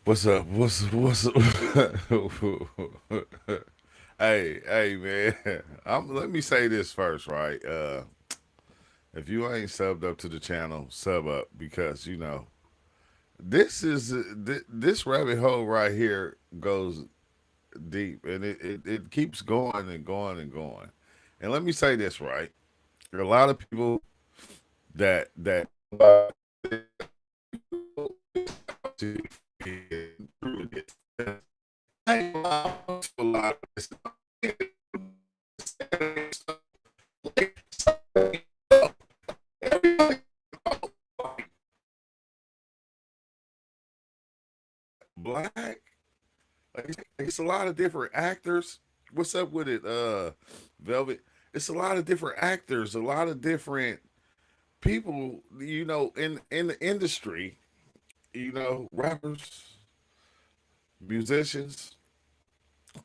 What's up? What's up? Hey, man. Let me say this first, right? If you ain't subbed up to the channel, sub up because this rabbit hole right here goes deep, and it keeps going and going and going. And let me say this, right? There are a lot of people that I ain't lying to a lot of this. Black, like, it's a lot of different actors. What's up with it, Velvet? It's a lot of different actors, a lot of different people, in the industry, rappers, musicians,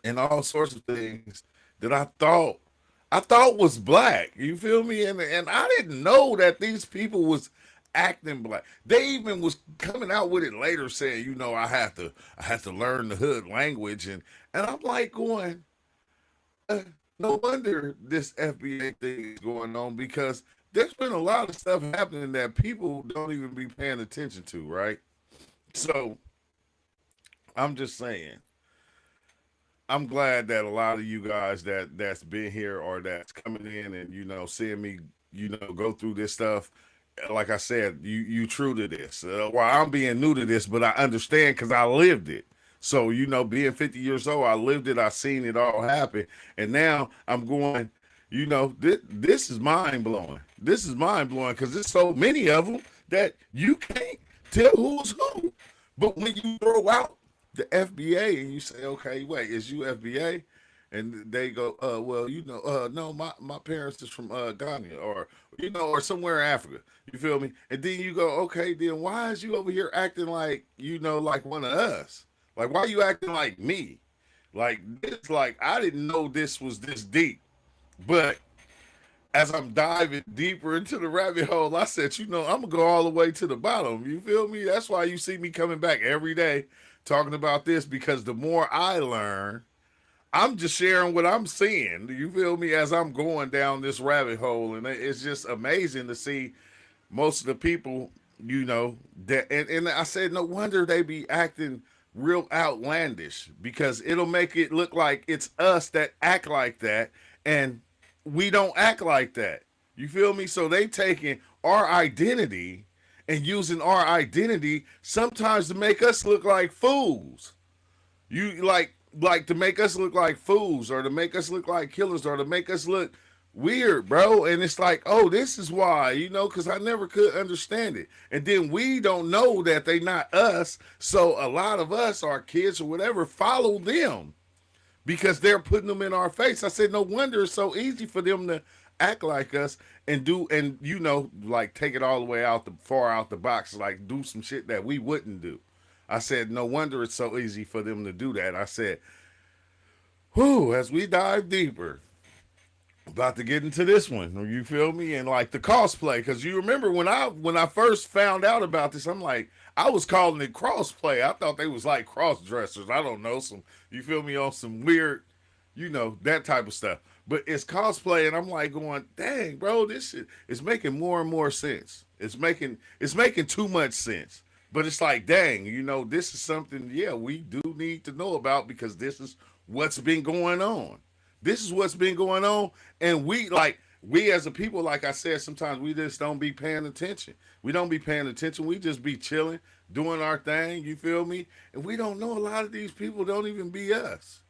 and all sorts of things that I thought was black. You feel me? And I didn't know that these people was acting black. They even was coming out with it later saying, I have to learn the hood language, and I'm like going, uh, no wonder this FBA thing is going on because there's been a lot of stuff happening that people don't even be paying attention to, right? So I'm just saying, I'm glad that a lot of you guys that's been here or that's coming in and seeing me go through this stuff. Like I said, you true to this. Well, I'm being new to this, but I understand because I lived it. So being 50 years old, I lived it. I seen it all happen, and now I'm going. This is mind blowing. This is mind blowing because there's so many of them that you can't tell who's who. But when you throw out the FBA and you say, okay, wait, is you FBA? And they go, well, no, my parents is from Ghana or somewhere in Africa. You feel me? And then you go, okay, then why is you over here acting like like one of us? Like why you acting like me? Like this, like I didn't know this was this deep. But as I'm diving deeper into the rabbit hole, I said, I'm gonna go all the way to the bottom. You feel me? That's why you see me coming back every day talking about this because the more I learn, I'm just sharing what I'm seeing. You feel me? As I'm going down this rabbit hole, and it's just amazing to see most of the people, that. And I said, no wonder they be acting real outlandish because it'll make it look like it's us that act like that, and we don't act like that. You feel me? So they taking our identity and using our identity sometimes to make us look like fools. You like to make us look like fools or to make us look like killers or to make us look weird, bro. And it's like, oh, this is why, because I never could understand it. And then we don't know that they not us. So a lot of us, our kids or whatever, follow them because they're putting them in our face. I said, no wonder it's so easy for them to act like us and do and like take it all the way out the far out the box, like do some shit that we wouldn't do. I said, no wonder it's so easy for them to do that. I said, whew, as we dive deeper, about to get into this one. You feel me? And like the cosplay, because you remember when I first found out about this, I'm like, I was calling it crossplay. I thought they was like cross dressers. I don't know, some you feel me on some weird, that type of stuff. But it's cosplay, and I'm like going, dang, bro, this shit is making more and more sense. It's making too much sense. But it's like, dang, this is something, yeah, we do need to know about because this is what's been going on. This is what's been going on, and we as a people, like I said, sometimes we just don't be paying attention. We don't be paying attention. We just be chilling, doing our thing. You feel me? And we don't know a lot of these people don't even be us.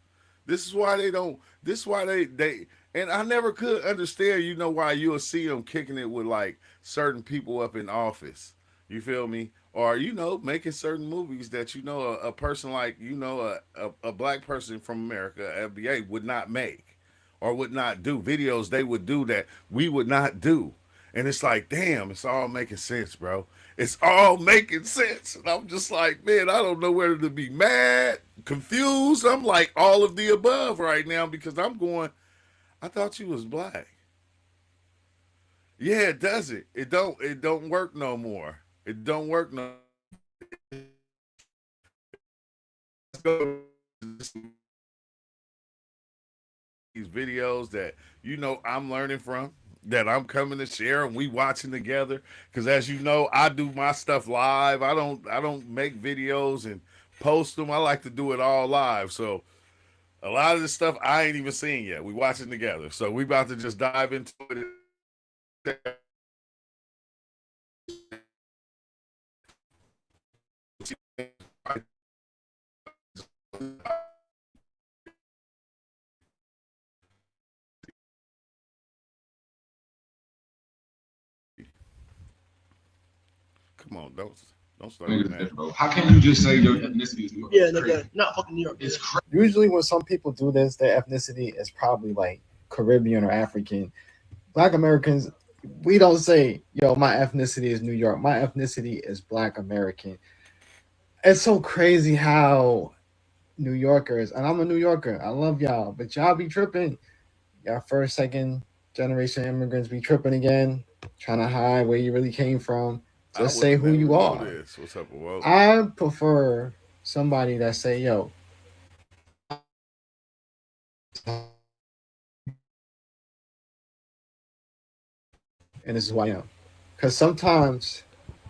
This is why they don't. This is why they. And I never could understand. Why you'll see them kicking it with like certain people up in office. You feel me? Or making certain movies that a person like a black person from America, FBA, would not make or would not do videos they would do that we would not do. And it's like, damn, it's all making sense, bro. It's all making sense. And I'm just like, man, I don't know whether to be mad, confused. I'm like all of the above right now because I'm going, I thought you was black. Yeah, it doesn't. It don't work no more. It don't work no go these videos that I'm learning from, that I'm coming to share, and we watching together. Because as you know, I do my stuff live. I don't make videos and post them. I like to do it all live. So a lot of this stuff I ain't even seen yet. We watching together. So we about to just dive into it. Come on, don't start with that. Bro. How can you just say your ethnicity is New York? Yeah, nigga, not fucking New York. It's crazy. Usually when some people do this, their ethnicity is probably like Caribbean or African. Black Americans, we don't say, yo, my ethnicity is New York. My ethnicity is Black American. It's so crazy how New Yorkers, and I'm a New Yorker, I love y'all, but y'all be tripping. Y'all first, second generation immigrants be tripping again, trying to hide where you really came from. Just say who you are. What's up, Will? I prefer somebody that say, yo, and this is who I am. Because sometimes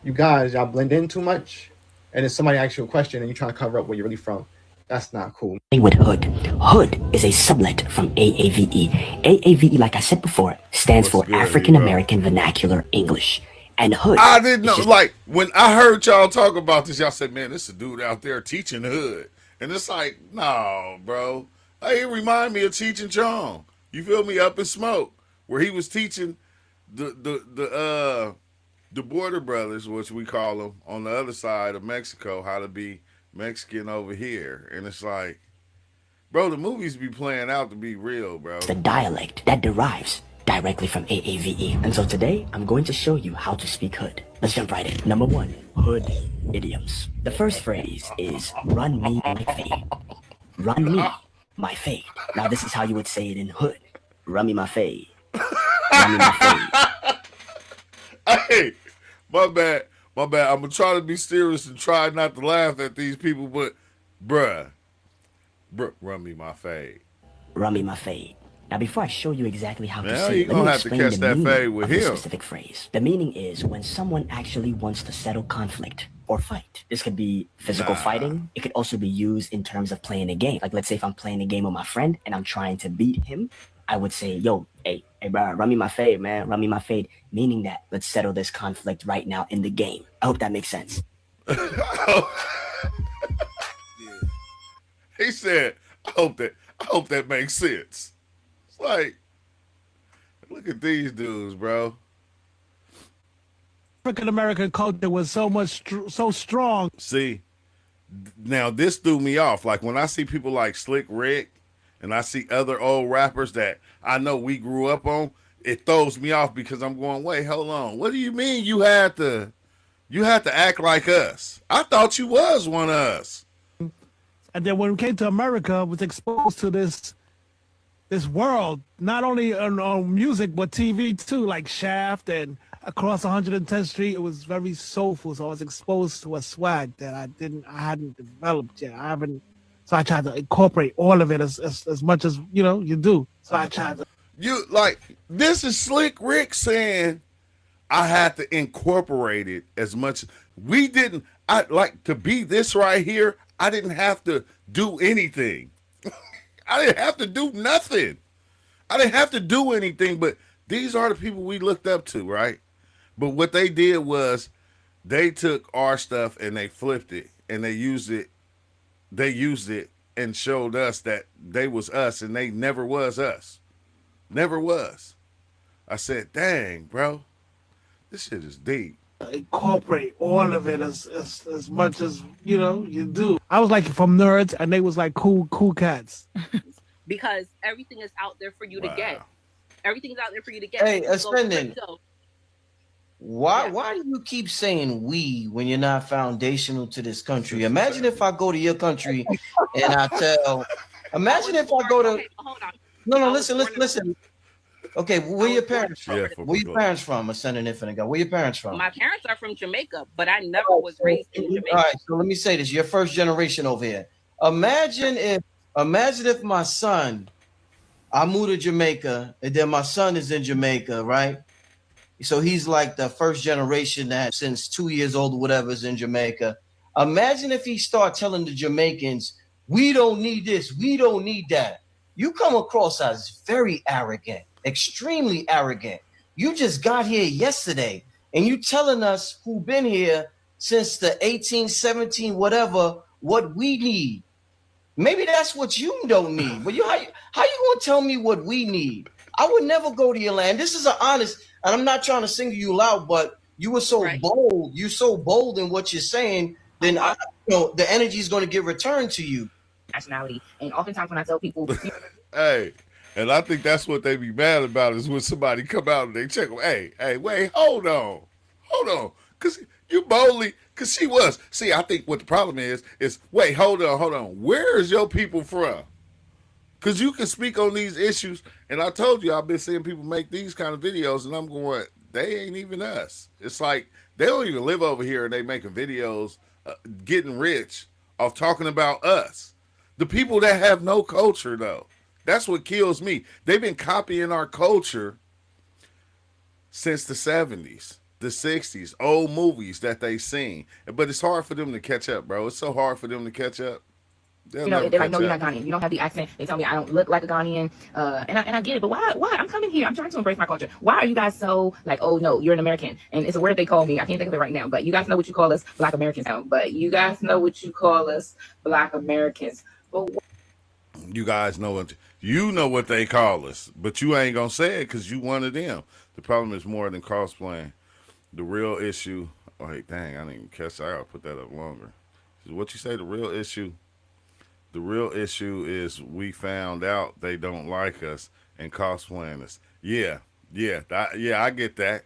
y'all blend in too much, and then somebody asks you a question and you're trying to cover up where you're really from. That's not cool. With Hood. Hood is a sublet from AAVE. AAVE, like I said before, stands for African American Vernacular English. And Hood. I didn't know. Like, when I heard y'all talk about this, y'all said, man, this is a dude out there teaching Hood. And it's like, no, bro. Hey, it remind me of Cheech and Chong. You feel me? Up in Smoke, where he was teaching the border brothers, which we call them, on the other side of Mexico, how to be Mexican over here. And it's like, bro, the movies be playing out to be real, bro. The dialect that derives directly from AAVE. And so today, I'm going to show you how to speak Hood. Let's jump right in. Number 1, Hood idioms. The first phrase is, run me my fade. Run me my fade. Now this is how you would say it in Hood. Run me my fade. Run me my fade. Hey, my bad. I'm going to try to be serious and try not to laugh at these people, but bruh, run me my fade. Run me my fade. Now, before I show you exactly how to say it, let me explain the meaning of this specific phrase. The meaning is when someone actually wants to settle conflict or fight. This could be physical fighting. It could also be used in terms of playing a game. Like, let's say if I'm playing a game with my friend and I'm trying to beat him, I would say, yo, hey, bro, run me my fade, man. Run me my fade. Meaning that let's settle this conflict right now in the game. I hope that makes sense. He said, I hope that makes sense. Like, look at these dudes, bro. African American culture was so strong. See, now this threw me off. Like when I see people like Slick Rick, and I see other old rappers that I know we grew up on, it throws me off because I'm going, wait, hold on. What do you mean you had to act like us? I thought you was one of us. And then when we came to America, I was exposed to this world, not only on music, but TV too, like Shaft and Across 110th Street. It was very soulful. So I was exposed to a swag that I hadn't developed yet. So I tried to incorporate all of it as much as, you do. So I tried to. This is Slick Rick saying I had to incorporate it as much. I like to be this right here. I didn't have to do anything. I didn't have to do nothing. I didn't have to do anything, but these are the people we looked up to, right? But what they did was they took our stuff and they flipped it and they used it. They used it and showed us that they was us and they never was us. Never was. I said, dang, bro, this shit is deep. Incorporate all of it as much as, you do. I was like from nerds and they was like cool cats. Because everything is out there for you to get. Everything's out there for you to get. Hey, Ascendant. Why do you keep saying we when you're not foundational to this country? Imagine if I go to your country and I tell. Imagine if I go to. Okay, hold on. No, listen. Okay, where your parents from? Where your parents from? Ascendant Infinite God. Where your parents from? My parents are from Jamaica, but I never was raised in Jamaica. All right, so let me say this: you're first generation over here. Imagine if my son, I moved to Jamaica, and then my son is in Jamaica, right? So he's like the first generation that since 2 years old or whatever is in Jamaica. Imagine if he start telling the Jamaicans, we don't need this, we don't need that. You come across as very arrogant, extremely arrogant. You just got here yesterday and you telling us who been here since the 1817, whatever, what we need. Maybe that's what you don't need. But how you gonna tell me what we need? I would never go to your land. This is an honest, and I'm not trying to single you out, but you were so bold. You're so bold in what you're saying. Then the energy is going to get returned to you. Nationality, and oftentimes when I tell people, hey, and I think that's what they be mad about is when somebody come out and they check. Hey, wait, hold on, because you boldly. Because she was. See, I think what the problem is wait, hold on. Where is your people from? Because you can speak on these issues. And I told you, I've been seeing people make these kind of videos, and I'm going, they ain't even us. It's like they don't even live over here, and they making videos getting rich off talking about us. The people that have no culture, though. That's what kills me. They've been copying our culture since the 70s. The 60s, old movies that they seen. But it's hard for them to catch up, bro. It's so hard for them to catch up. they're like, no, you're not Ghanaian. You don't have the accent. They tell me I don't look like a Ghanaian. And I get it, but why? I'm coming here. I'm trying to embrace my culture. Why are you guys so like, oh no, you're an American? And it's a word they call me. I can't think of it right now, but you guys know what you call us, Black Americans now. But you guys know what you call us, Black Americans. But you guys know what they call us, but you ain't gonna say it because you one of them. The problem is more than cosplaying. The real issue, dang, I didn't even catch that. I gotta put that up longer. What you say, the real issue? The real issue is we found out they don't like us and cosplaying us. Yeah, I get that.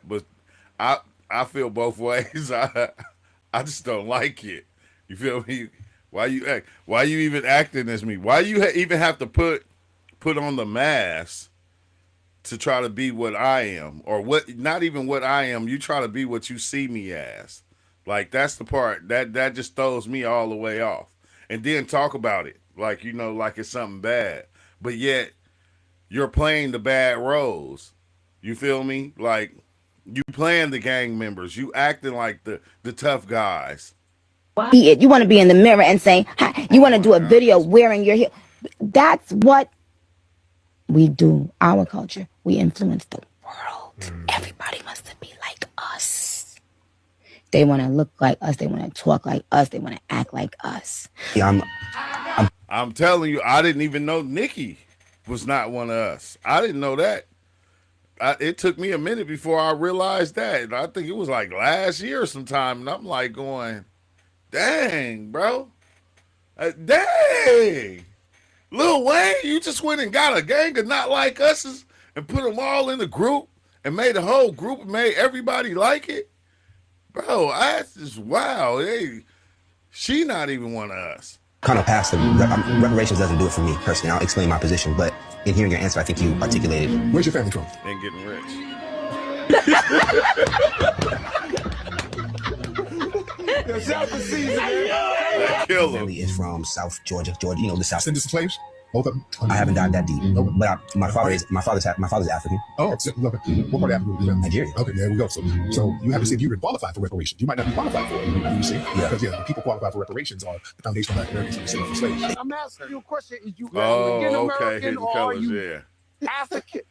But I feel both ways. I just don't like it. You feel me? Why you even acting as me? Why you even have to put on the mask to try to be what I am, or what? Not even what I am. You try to be what you see me as. Like that's the part that just throws me all the way off. And then talk about it like like it's something bad, but yet you're playing the bad roles. You feel me? Like you playing the gang members. You acting like the tough guys. You want to be in the mirror and saying, hi, you want to do a video wearing your heel. That's what we do. Our culture. We influence the world. Everybody wants to be like us. They want to look like us. They want to talk like us. They want to act like us. I'm telling you, I didn't even know Nikki was not one of us. I didn't know that. It took me a minute before I realized that. I think it was like last year sometime, and I'm like going, dang, bro. Dang. Lil Wayne, you just went and got a gang of not like us's and put them all in the group and made a whole group and made everybody like it? Bro, that's just wow. Hey, she not even one of us. Kind of past reparations doesn't do it for me personally. I'll explain my position, but in hearing your answer, I think you articulated. Where's your family from? And getting rich. That kill him. Family is from South Georgia, you know, the South. Descendants of slaves? Both of them? I haven't dived that deep, but my father's African. Oh, okay. What part of Africa? Nigeria. Okay, there we go. So you have to see if you can qualify for reparations. You might not be qualified for it. You see, because the people qualified for reparations are the foundation of Black Americans and descendants of slaves. I'm asking you a question: is you African American or are you African?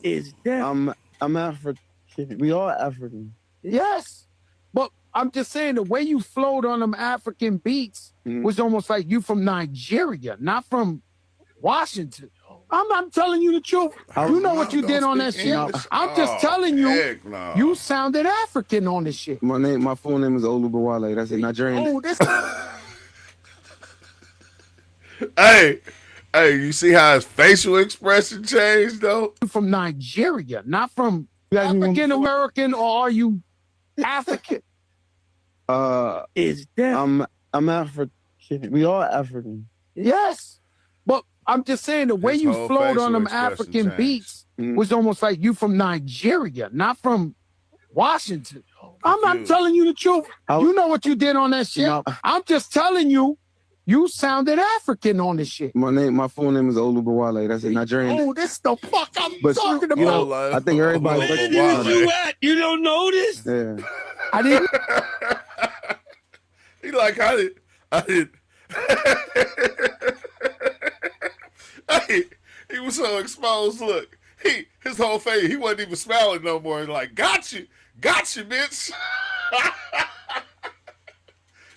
Is that I'm African. We all African. Yes, but I'm just saying the way you flowed on them African beats was almost like you from Nigeria, not from Washington. I'm telling you the truth. You know what you did on that shit. I'm just telling you, you sounded African on this shit. My full name is Olubawale. That's a Nigerian. Oh, this. Hey, you see how his facial expression changed though? From Nigeria, not from African American, or are you African? Is that I'm African. We all African. Yes, but I'm just saying the way you flowed on them African beats was almost like you from Nigeria, not from Washington. I'm telling you the truth. You know what you did on that shit. No. I'm just telling you, you sounded African on this shit. My full name is Olubawale. That's a Nigerian. Oh, this the fuck I'm But talking about. you know, I think everybody. You don't know this? Yeah. I didn't. He like I did. Hey, he was so exposed. Look, his whole face. He wasn't even smiling no more. He's like, got you, bitch.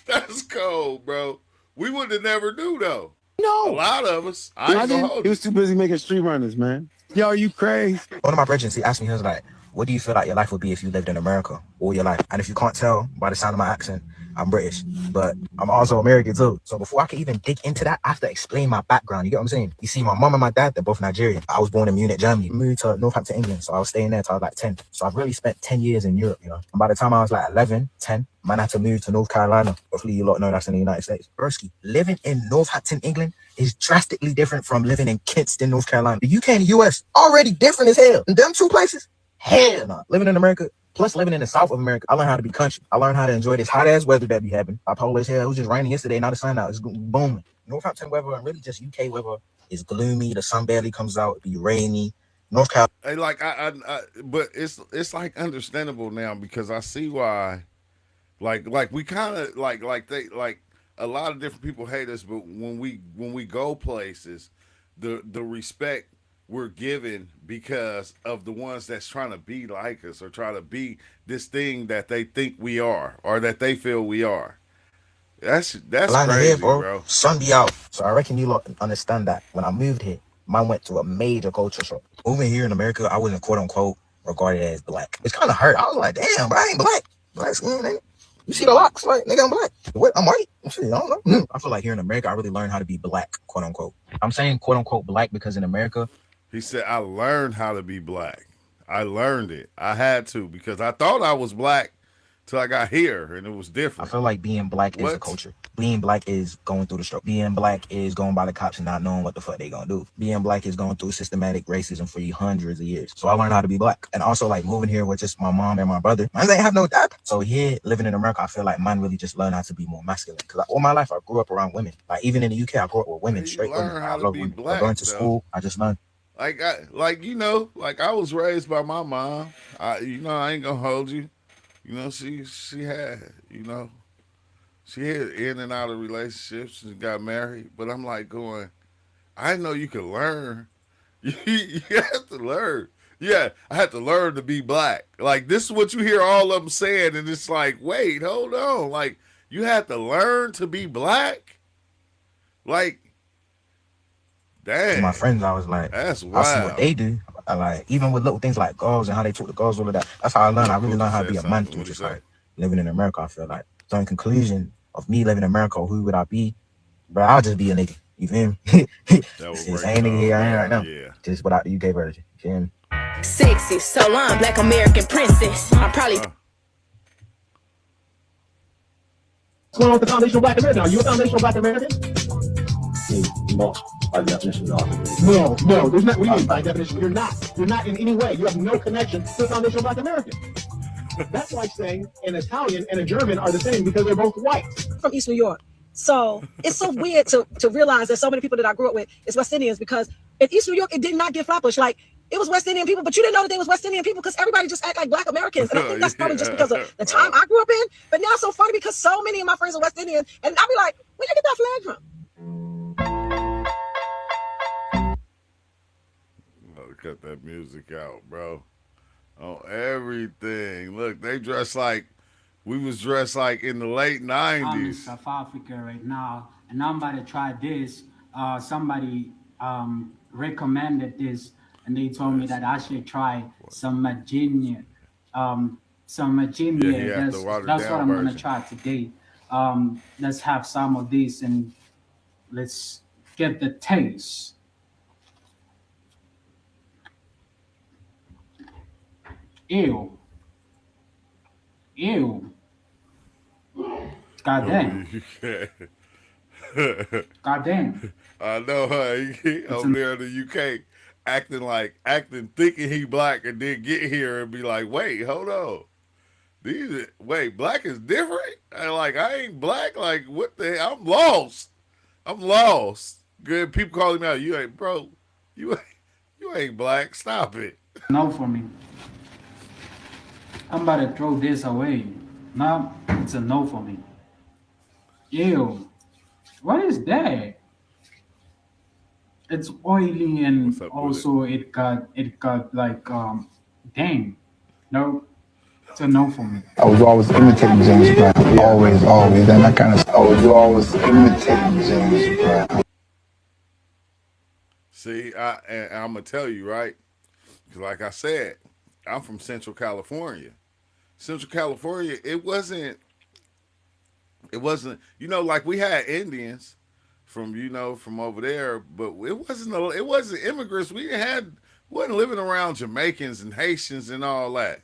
That's cold, bro. We would have never knew though. No, a lot of us. I ain't gonna hold He was too busy making street runners, man. Yo, you crazy? One of my brethren, he asked me, he was like, what do you feel like your life would be if you lived in America all your life? And if you can't tell by the sound of my accent, I'm British, but I'm also American too. So before I can even dig into that, I have to explain my background. You get what I'm saying? You see, my mom and my dad, they're both Nigerian. I was born in Munich, Germany, moved to Northampton, England. So I was staying there till I was like 10. So I've really spent 10 years in Europe, you know. And by the time I was like 11, 10, man, I had to move to North Carolina. Hopefully you lot know that's in the United States. Broski, living in Northampton, England is drastically different from living in Kinston, North Carolina. The UK and the US, already different as hell. In them two places, hell no. Living in America, plus living in the South of America, I learned how to be country. I learned how to enjoy this hot ass weather that be happening. Bipolar as hell. It was just raining yesterday, now the sun out. It's booming. Northampton weather and really just UK weather is gloomy. The sun barely comes out. It be rainy. North Carolina. Hey, like but it's like understandable now because I see why. Like we kind of like a lot of different people hate us, but when we go places, the respect we're given because of the ones that's trying to be like us or try to be this thing that they think we are or that they feel we are. That's crazy, here, bro. Sun be out. So I reckon you lot understand that. When I moved here, mine went to a major culture shock. Moving here in America, I wasn't quote unquote regarded as black. It's kind of hurt. I was like, damn, bro, I ain't black. Black skin, nigga. You see the locks, like, nigga, I'm black. What? I'm white. Shit, I don't know. I feel like here in America, I really learned how to be black, quote unquote. I'm saying quote unquote black because in America, he said, I learned how to be black. I learned it. I had to because I thought I was black till I got here and it was different. I feel like being black is the culture. Being black is going through the struggle. Being black is going by the cops and not knowing what the fuck they gonna do. Being black is going through systematic racism for hundreds of years. So I learned how to be black. And also like moving here with just my mom and my brother. I didn't have no dad. So here, living in America, I feel like mine really just learned how to be more masculine. Because all my life, I grew up around women. Like even in the UK, I grew up with women, straight women. I love women. Black, going to school, I just learned. Like I was raised by my mom. I ain't gonna hold you. You know, she had, she had in and out of relationships and got married. But I'm like going, I know you can learn. You have to learn. Yeah, I had to learn to be black. Like this is what you hear all of them saying, and it's like, wait, hold on. Like you had to learn to be black. Like. Dang. My friends, I was like, that's wild. I see what they do. I like even with little things like girls and how they talk to girls, all of that. That's how I learned. I really learned how to be a man through just like living in America. I feel like. So in conclusion of me living in America, who would I be? Bro, I'll just be a nigga. You feel me? Same nigga here I am right now. Yeah. Just without the UK version. You feel me? Sexy, so I'm black American princess. I'm probably. What's going on with the foundational black American? Are you a foundational black American? No, by definition, no. No, there's not. What do you mean by definition? You're not. You're not in any way. You have no connection to the foundational black American. That's like saying an Italian and a German are the same because they're both white. From East New York. So it's so weird to realize that so many people that I grew up with is West Indians because in East New York, it did not get Flatbush. Like, it was West Indian people, but you didn't know that they was West Indian people because everybody just act like black Americans. And I think that's probably just because of the time I grew up in. But now it's so funny because so many of my friends are West Indian. And I'll be like, where you get that flag from? Cut that music out, bro. On everything. Look, they dress like we was dressed like in the late 90s. I'm in South Africa right now, and I'm about to try this. Somebody recommended this, and they told me that I should try some Virginia. Yeah, that's what I'm gonna try today. Let's have some of this and let's get the taste. Ew. God damn. God damn. I know, he over there in the UK thinking he black and then get here and be like, wait, hold on. Wait, black is different? Like, I ain't black. Like, what the hell? I'm lost. I'm lost. Good people calling me out. You ain't, bro. You ain't black. Stop it. No for me. I'm about to throw this away. No, it's a no for me. Ew. What is that? It's oily and also it got like dang. No, it's a no for me. I was always imitating James Brown. Always. Then I kind of. I was always imitating James Brown. See, and I'm gonna tell you, right? Because like I said, I'm from Central California. Central California, it wasn't. You know, like we had Indians from from over there, but it wasn't immigrants. Wasn't living around Jamaicans and Haitians and all that.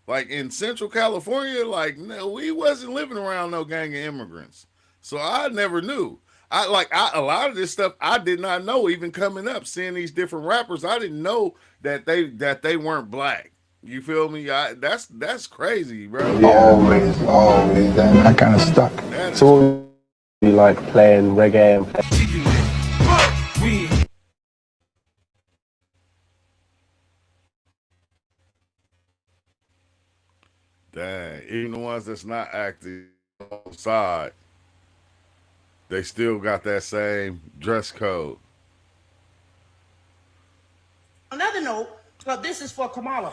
Like in Central California, like no, we wasn't living around no gang of immigrants. So I never knew. A lot of this stuff I did not know. Even coming up, seeing these different rappers, I didn't know that they weren't black. You feel me? That's crazy, bro. Always. Then I kind of stuck. So we like playing reggae and Dang, even the ones that's not active outside, they still got that same dress code. Another note, this is for Kamala.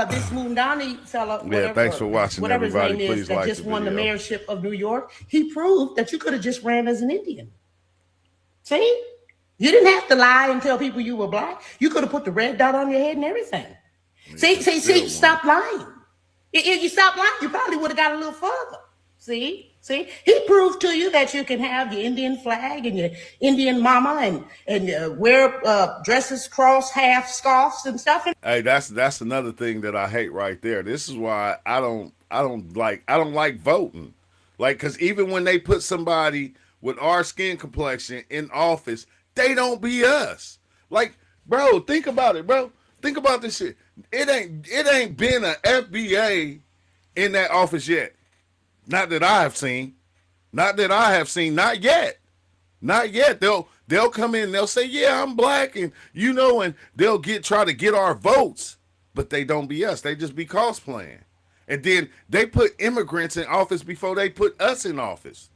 This Mundani fella, Yeah, thanks for watching, whatever his everybody. name is, Please that like just the won the video. mayorship of New York, he proved that you could have just ran as an Indian. See? You didn't have to lie and tell people you were black. You could have put the red dot on your head and everything. See, stop lying. If you stopped lying, you probably would have got a little further. See, he proved to you that you can have your Indian flag and your Indian mama and wear dresses, cross, half scarves and stuff. Hey, that's another thing that I hate right there. This is why I don't like voting. Like, cause even when they put somebody with our skin complexion in office, they don't be us. Like, bro, think about it, bro. Think about this shit. It ain't been a FBA in that office yet. Not that I have seen. Not yet. Not yet. They'll come in and they'll say, yeah, I'm black, and and they'll try to get our votes, but they don't be us. They just be cosplaying. And then they put immigrants in office before they put us in office.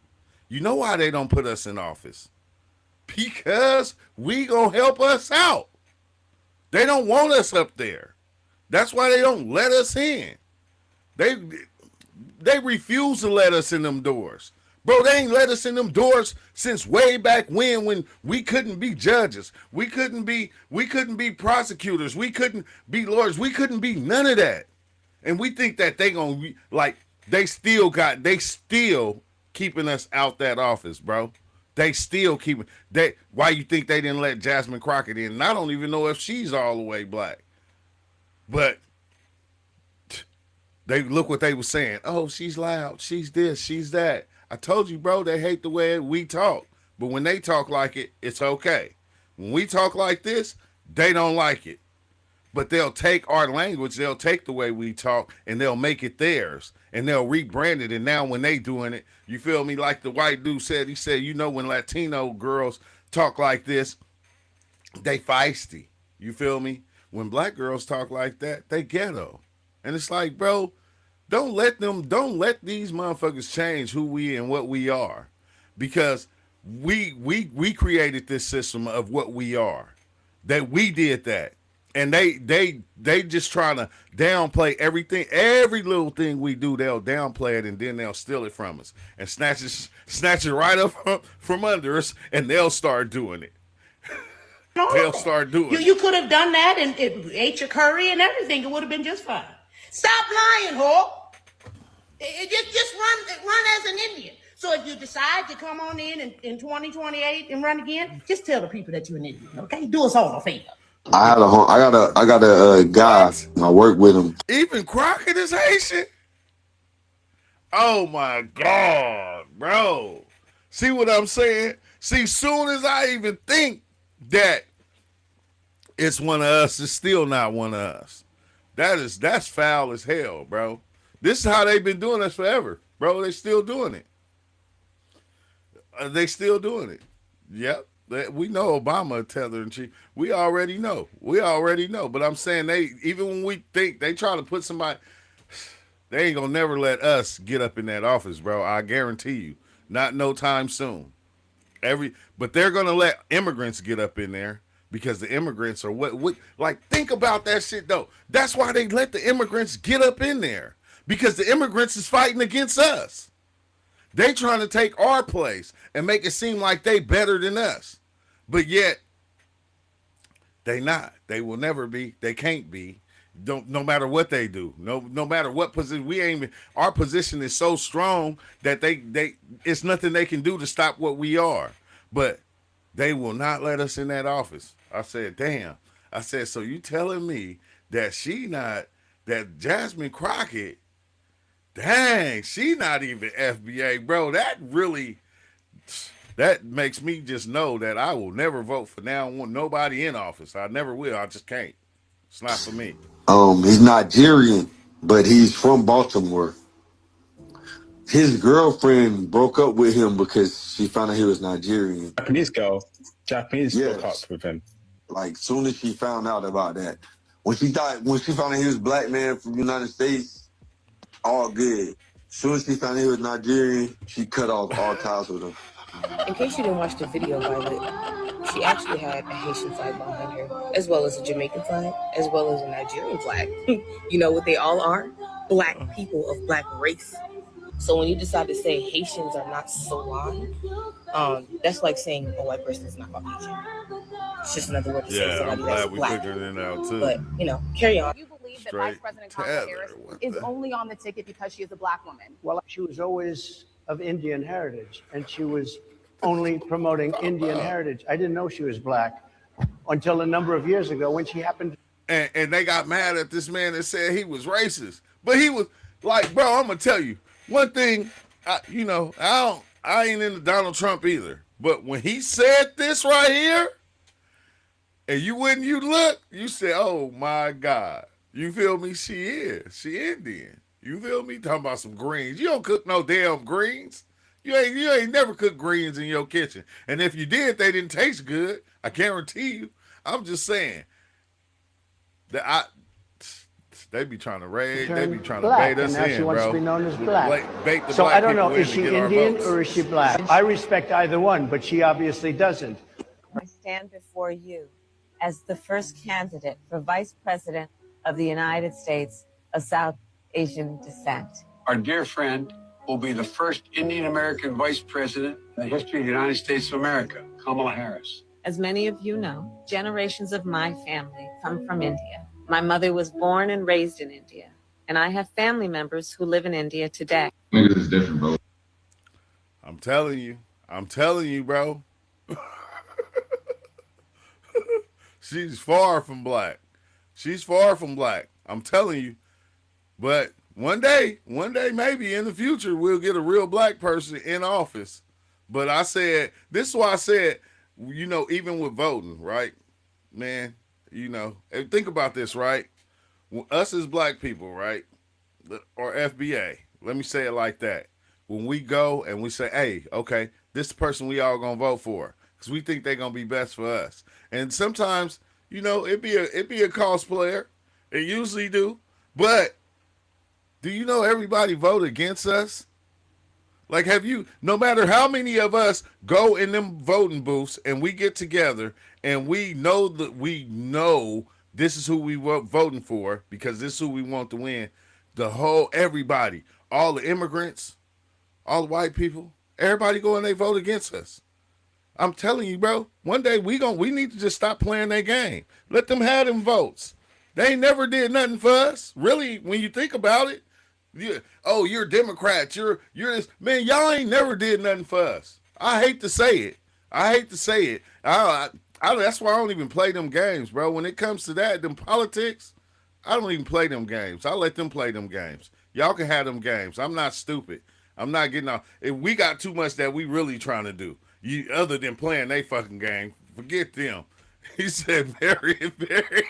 You know why they don't put us in office? Because we gonna help us out. They don't want us up there. That's why they don't let us in. They refuse to let us in them doors. Bro, they ain't let us in them doors since way back when we couldn't be judges. We couldn't be prosecutors. We couldn't be lawyers. We couldn't be none of that. And we think that they still keeping us out that office, bro. They still keeping that. Why you think they didn't let Jasmine Crockett in? And I don't even know if she's all the way black. But they look what they were saying. Oh, she's loud. She's this. She's that. I told you, bro, they hate the way we talk. But when they talk like it, it's okay. When we talk like this, they don't like it. But they'll take our language, they'll take the way we talk, and they'll make it theirs. And they'll rebrand it. And now when they doing it, you feel me? Like the white dude said, he said, when Latino girls talk like this, they feisty. You feel me? When black girls talk like that, they ghetto. And it's like, bro, don't let these motherfuckers change who we and what we are. Because we created this system of what we are. That we did that. And they just trying to downplay everything, every little thing we do. They'll downplay it and then they'll steal it from us and snatch it right up from under us, and they'll start doing it. They'll start doing it. You could have done that and ate your curry and everything. It would have been just fine. Stop lying, Hawk. Just run as an Indian. So if you decide to come on in 2028 and run again, just tell the people that you're an Indian. Okay, do us all a favor. I got a guy. I work with him. Even Crockett is Haitian. Oh my God, bro. See what I'm saying? See, soon as I even think that it's one of us, it's still not one of us. That's foul as hell, bro. This is how they've been doing us forever, bro. They still doing it. They still doing it. Yep. We know Obama tether in chief. We already know. But I'm saying even when we think they try to put somebody, they ain't gonna never let us get up in that office, bro. I guarantee you. Not no time soon. But they're gonna let immigrants get up in there because the immigrants are what like think about that shit though. That's why they let the immigrants get up in there. Because the immigrants is fighting against us. They trying to take our place and make it seem like they better than us. But yet, they not. They will never be. They can't be. No matter what they do. No matter what position. Our position is so strong that it's nothing they can do to stop what we are. But they will not let us in that office. I said, damn. I said, so you telling me that that Jasmine Crockett, dang, she not even FBA, bro. That makes me just know that I will never vote for nobody in office. I never will. I just can't. It's not for me. He's Nigerian, but he's from Baltimore. His girlfriend broke up with him because she found out he was Nigerian. Japanese girl, Yes. broke up with him. Like soon as she found out about that, when she found out he was a black man from the United States, all good. Soon as she found out he was Nigerian, she cut off all ties with him. In case you didn't watch the video, Violet, she actually had a Haitian flag behind her, as well as a Jamaican flag, as well as a Nigerian flag. You know what they all are? Black people of black race. So when you decide to say Haitians are not Salon, that's like saying a white person is not Caucasian. It's just another word to say somebody that's black. Figured it out too. But, carry on. You believe that Vice President Kamala Harris is only on the ticket because she is a black woman? Well, she was always of Indian heritage, and she was only promoting Indian heritage. I didn't know she was black until a number of years ago when she happened. And they got mad at this man that said he was racist. But he was like, bro, I'm going to tell you one thing, I ain't into Donald Trump either. But when he said this right here, and you look, you say, oh my God. You feel me? She Indian. You feel me? Talking about some greens. You don't cook no damn greens. You ain't never cooked greens in your kitchen. And if you did, they didn't taste good. I guarantee you. I'm just saying that they be trying to raid. They be trying to bait us in, she wants bro. To be known as black. Bait the so black I don't know. people Is she Indian or is she black? I respect either one, but she obviously doesn't. I stand before you as the first candidate for Vice President of the United States of South Asian descent. Our dear friend will be the first Indian American vice president in the history of the United States of America, Kamala Harris. As many of you know, generations of my family come from India. My mother was born and raised in India, and I have family members who live in India today. Niggas is different, bro. I'm telling you, bro. She's far from black. I'm telling you. But one day, maybe in the future, we'll get a real black person in office. But this is why I said, even with voting, right? Man, think about this, right? Us as black people, right? Or FBA, let me say it like that. When we go and we say, hey, okay, this is the person we all gonna vote for, because we think they're gonna be best for us. And sometimes, it be a cosplayer. It usually do. But do you know everybody vote against us? Like, no matter how many of us go in them voting booths and we get together and we know this is who we were voting for because this is who we want to win, everybody, all the immigrants, all the white people, everybody go and they vote against us. I'm telling you, bro, one day we need to just stop playing their game. Let them have them votes. They ain't never did nothing for us. Really, when you think about it, you're Democrats. You're this. Man, y'all ain't never did nothing for us. I hate to say it. That's why I don't even play them games, bro. When it comes to them politics, I don't even play them games. I let them play them games. Y'all can have them games. I'm not stupid. I'm not getting off. If we got too much that we really trying to do, other than playing they fucking game, forget them. He said very, very.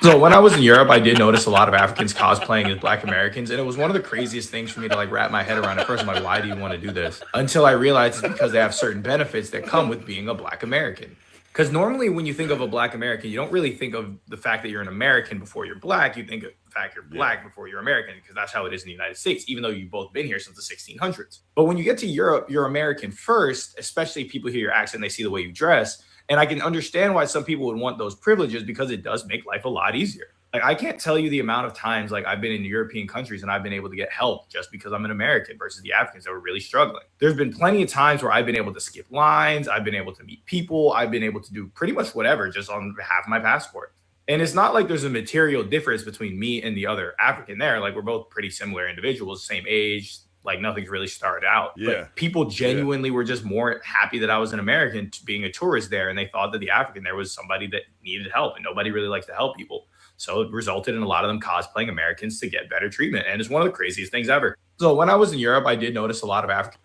So when I was in Europe, I did notice a lot of Africans cosplaying as Black Americans, and it was one of the craziest things for me to like wrap my head around. At first, I'm like, why do you want to do this? Until I realized it's because they have certain benefits that come with being a Black American. Because normally when you think of a Black American, you don't really think of the fact that you're an American before you're Black. You think of the fact you're Black before you're American, because that's how it is in the United States, even though you've both been here since the 1600s. But when you get to Europe, you're American first, especially people hear your accent, they see the way you dress. And I can understand why some people would want those privileges, because it does make life a lot easier. Like, I can't tell you the amount of times like I've been in European countries and I've been able to get help just because I'm an American versus the Africans that were really struggling. There's been plenty of times where I've been able to skip lines. I've been able to meet people. I've been able to do pretty much whatever just on behalf of my passport. And it's not like there's a material difference between me and the other African there. Like, we're both pretty similar individuals, same age. Like, nothing's really started out. Yeah. But people genuinely were just more happy that I was an American being a tourist there. And they thought that the African there was somebody that needed help. And nobody really likes to help people. So it resulted in a lot of them cosplaying Americans to get better treatment. And it's one of the craziest things ever. So when I was in Europe, I did notice a lot of African.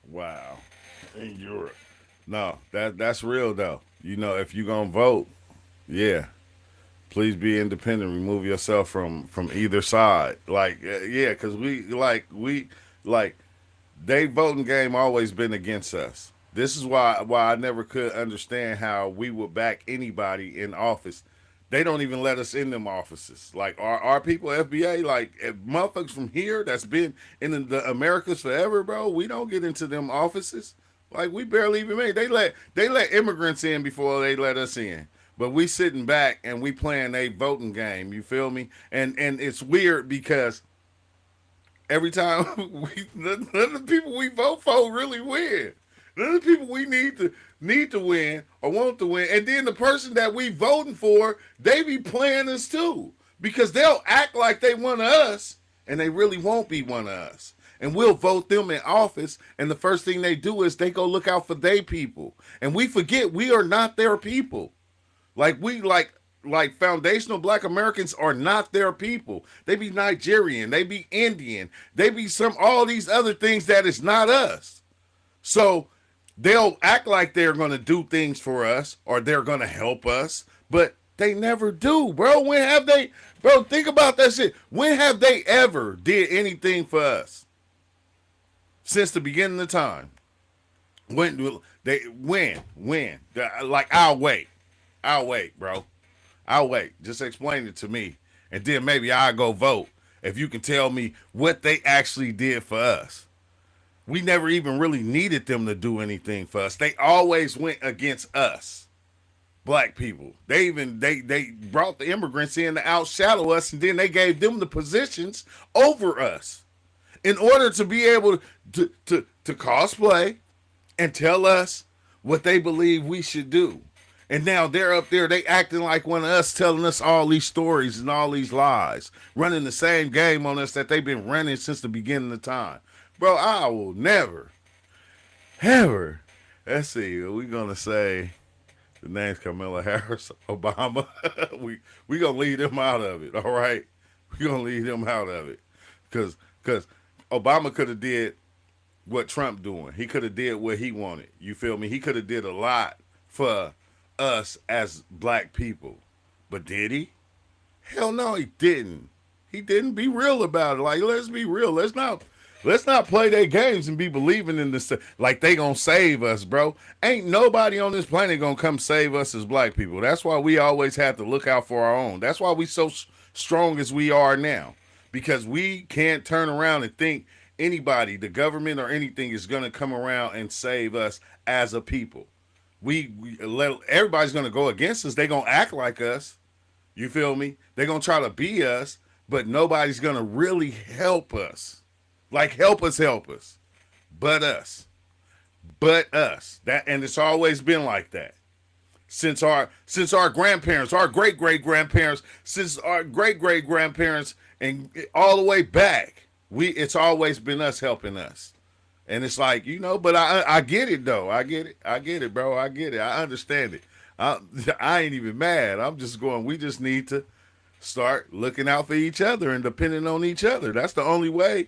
Wow. In Europe. No, that's real though. You know, if you're going to vote, yeah. Please be independent. Remove yourself from either side. Like, yeah, because they voting game always been against us. This is why I never could understand how we would back anybody in office. They don't even let us in them offices. Like, our people, FBA, like, motherfuckers from here that's been in the Americas forever, bro, we don't get into them offices. Like, we barely even made. They let immigrants in before they let us in. But we sitting back and we playing a voting game. You feel me? And it's weird because every time none of the people we vote for really win. None of the people we need to win or want to win. And then the person that we voting for, they be playing us too. Because they'll act like they one of us and they really won't be one of us. And we'll vote them in office, and the first thing they do is they go look out for their people. And we forget we are not their people. Like, we like foundational Black Americans are not their people. They be Nigerian, they be Indian, they be all these other things that is not us. So they'll act like they're gonna do things for us or they're gonna help us, but they never do, bro. When have they, bro? Think about that shit. When have they ever did anything for us? Since the beginning of time. When? Like, I'll wait, bro. I'll wait. Just explain it to me. And then maybe I'll go vote if you can tell me what they actually did for us. We never even really needed them to do anything for us. They always went against us, Black people. They brought the immigrants in to outshadow us, and then they gave them the positions over us in order to be able to cosplay and tell us what they believe we should do. And now they're up there, they acting like one of us, telling us all these stories and all these lies, running the same game on us that they've been running since the beginning of time. Bro, I will never, ever. Let's see, we're going to say the name's Kamala Harris, Obama. we going to leave them out of it, all right? We're going to leave them out of it. Because Obama could have did what Trump doing. He could have did what he wanted. You feel me? He could have did a lot for us as Black people. But did he? Hell no, he didn't. He didn't. Be real about it. Like, let's be real. Let's not play their games and be believing in this like they gonna save us, bro. Ain't nobody on this planet gonna come save us as Black people. That's why we always have to look out for our own. That's why we so strong as we are now. Because we can't turn around and think anybody, the government or anything, is gonna come around and save us as a people. Everybody's gonna go against us. They gonna act like us. You feel me? They gonna try to be us, but nobody's gonna really help us. Like, help us, but us. And it's always been like that. Since our grandparents, our great-great-grandparents, since our great-great-grandparents, and all the way back, it's always been us helping us. And it's like, but I get it though. I get it, bro. I get it. I understand it. I ain't even mad. I'm just going, we just need to start looking out for each other and depending on each other. That's the only way.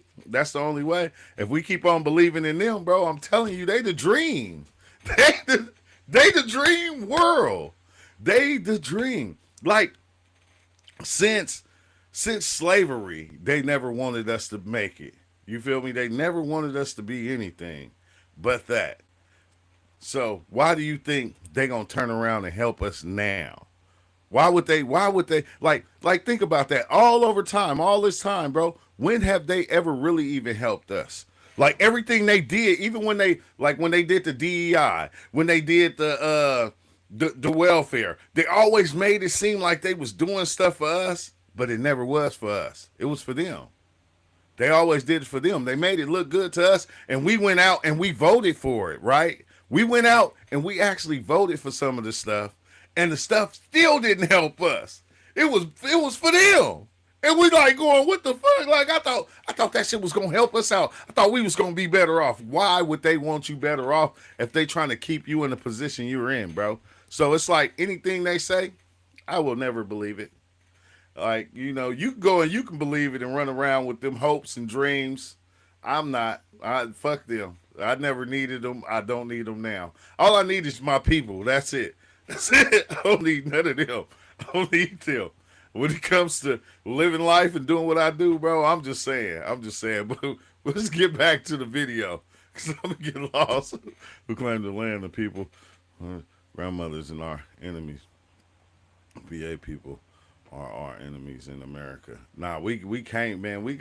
If we keep on believing in them, bro, I'm telling you, they the dream. They the dream world. They the dream. Like since slavery, they never wanted us to make it. You feel me? They never wanted us to be anything but that. So why do you think they gonna turn around and help us now? Why would they? Why would they? Like think about that. All over time, all this time, bro. When have they ever really even helped us? Like everything they did, even when they did the DEI, when they did the welfare, they always made it seem like they was doing stuff for us, but it never was for us. It was for them. They always did it for them. They made it look good to us, and we went out and we voted for it, right? We went out and we actually voted for some of the stuff, and the stuff still didn't help us. It was for them. And we like going, what the fuck? Like I thought that shit was gonna help us out. I thought we was gonna be better off. Why would they want you better off if they trying to keep you in the position you're in, bro? So it's like anything they say, I will never believe it. Like, you know, you can go and you can believe it and run around with them hopes and dreams. I'm not. Fuck them. I never needed them. I don't need them now. All I need is my people. That's it. That's it. I don't need none of them. I don't need them. When it comes to living life and doing what I do, bro, I'm just saying. But let's get back to the video, because I'm going to get lost. Who claim the land of people, grandmothers and our enemies. FBA people are our enemies in America. Nah, we can't, man. We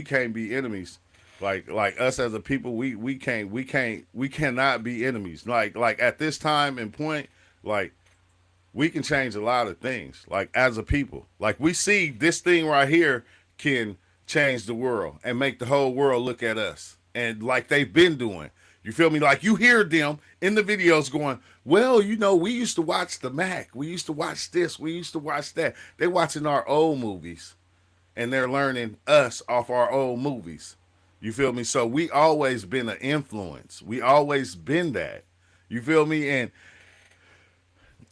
can't be enemies. Like us as a people, we cannot be enemies. Like at this time and point, like we can change a lot of things. Like as a people, like we see this thing right here can change the world and make the whole world look at us. And like they've been doing. You feel me? Like you hear them in the videos going, well, you know, we used to watch the Mac. We used to watch this. We used to watch that. They're watching our old movies and they're learning us off our old movies. You feel me? So we always been an influence. We always been that. You feel me? And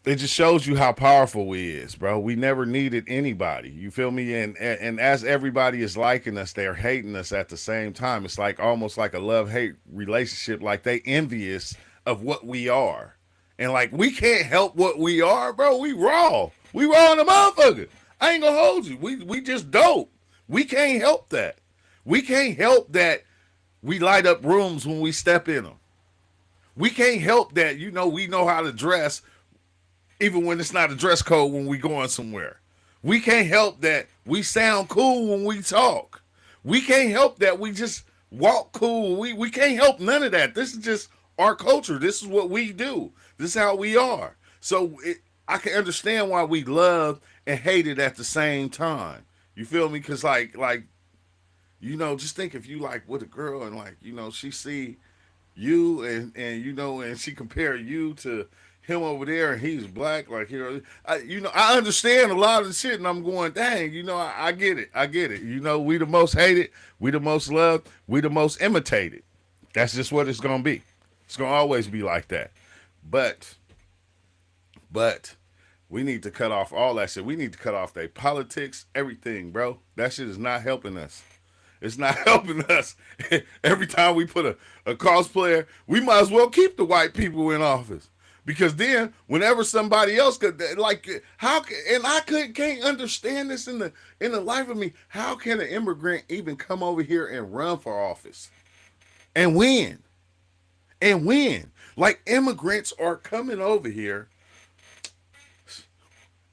it just shows you how powerful we is, bro. We never needed anybody. You feel me? And as everybody is liking us, they're hating us at the same time. It's like almost like a love-hate relationship. Like they envious of what we are. And like we can't help what we are, bro. We raw. We raw in the motherfucker. I ain't gonna hold you. We just dope. We can't help that. We can't help that we light up rooms when we step in them. We can't help that, you know, we know how to dress even when it's not a dress code when we going somewhere. We can't help that we sound cool when we talk. We can't help that we just walk cool. We can't help none of that. This is just our culture. This is what we do. This is how we are. So I can understand why we love and hate it at the same time. You feel me? Because like, you know, just think if you like with a girl and like, you know, she see you and you know, and she compare you to him over there and he's black, like, you know, I understand a lot of the shit and I'm going, dang, you know, I get it. You know, we the most hated, we the most loved, we the most imitated. That's just what it's gonna be. It's gonna always be like that. But we need to cut off all that shit. We need to cut off their politics, everything, bro. That shit is not helping us. It's not helping us. Every time we put a cosplayer, we might as well keep the white people in office. Because then, whenever somebody else could, like, how can, and I can't understand this in the life of me. How can an immigrant even come over here and run for office and win? And win? Like, immigrants are coming over here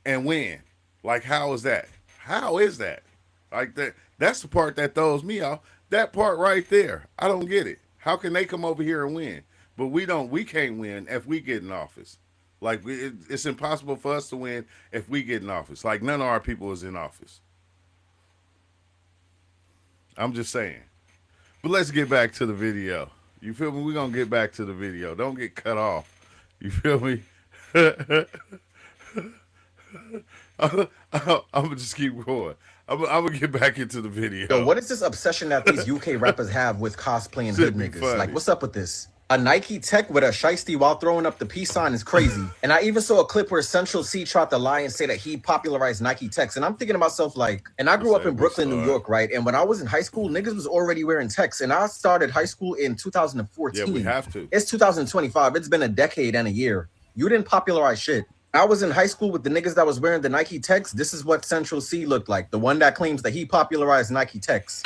and win. Like, how is that? How is that? Like that. That's the part that throws me off. That part right there, I don't get it. How can they come over here and win? But we can't win if we get in office. Like, it's impossible for us to win if we get in office. Like, none of our people is in office. I'm just saying. But let's get back to the video. You feel me? We're going to get back to the video. Don't get cut off. You feel me? I'm going to just keep going. I'm going to get back into the video. Yo, what is this obsession that these UK rappers have with cosplaying hood niggas? Funny. Like, what's up with this? A Nike tech with a shiesty while throwing up the peace sign is crazy. And I even saw a clip where Central C tried to lie and say that he popularized Nike techs. And I'm thinking to myself, like, and I grew up in Brooklyn, New York, right? And when I was in high school, niggas was already wearing techs. And I started high school in 2014. Yeah, we have to. It's 2025. It's been a decade and a year. You didn't popularize shit. I was in high school with the niggas that was wearing the Nike Techs. This is what Central C looked like. The one that claims that he popularized Nike Techs.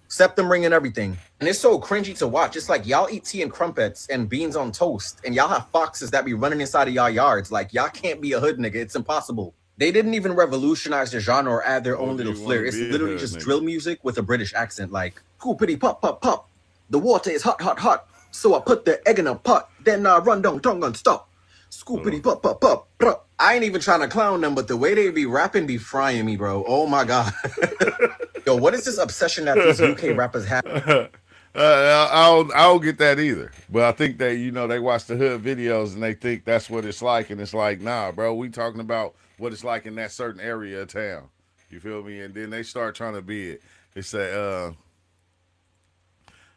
Septum ring and everything. And it's so cringy to watch. It's like y'all eat tea and crumpets and beans on toast, and y'all have foxes that be running inside of y'all yards. Like, y'all can't be a hood nigga. It's impossible. They didn't even revolutionize the genre or add their own little flair. It's literally just drill music with a British accent, like, coopity pop, pop, pop. The water is hot, hot, hot. So I put the egg in a pot. Then I run down, tongue and stop. Scoopity pop, pop, pop, bro. I ain't even trying to clown them, but the way they be rapping be frying me, bro. Oh my God. Yo, what is this obsession that these UK rappers have? I don't get that either. But I think they, they watch the hood videos and they think that's what it's like. And it's like, nah, bro, we talking about what it's like in that certain area of town. You feel me? And then they start trying to be it. They say,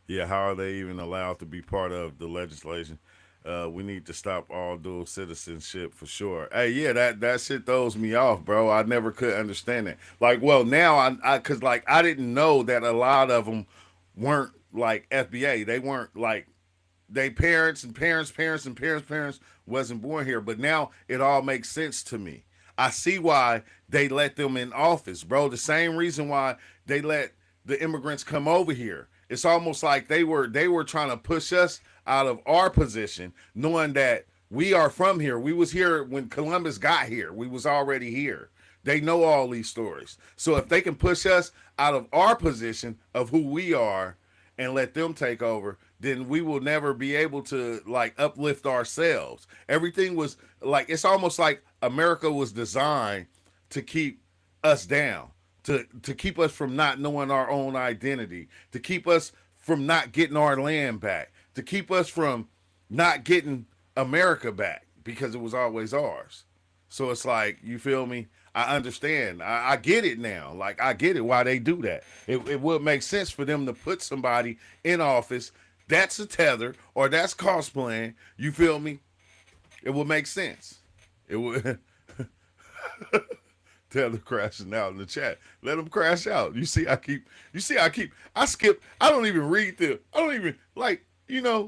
yeah, how are they even allowed to be part of the legislation? We need to stop all dual citizenship for sure. Hey, yeah, that shit throws me off, bro. I never could understand it. Like, well, now cause like I didn't know that a lot of them weren't like FBA. They weren't like they parents wasn't born here. But now it all makes sense to me. I see why they let them in office, bro. The same reason why they let the immigrants come over here. It's almost like they were trying to push us out of our position, knowing that we are from here. We was here when Columbus got here. We was already here. They know all these stories. So if they can push us out of our position of who we are and let them take over, then we will never be able to like uplift ourselves. Everything was like, it's almost like America was designed to keep us down. To keep us from not knowing our own identity, to keep us from not getting our land back, to keep us from not getting America back because it was always ours. So it's like, you feel me? I understand. I get it now. Like, I get it why they do that. It would make sense for them to put somebody in office that's a tether or that's cosplaying. You feel me? It would make sense. It would. Tell them crashing out in the chat. Let them crash out. I skip. I don't even read them. I don't even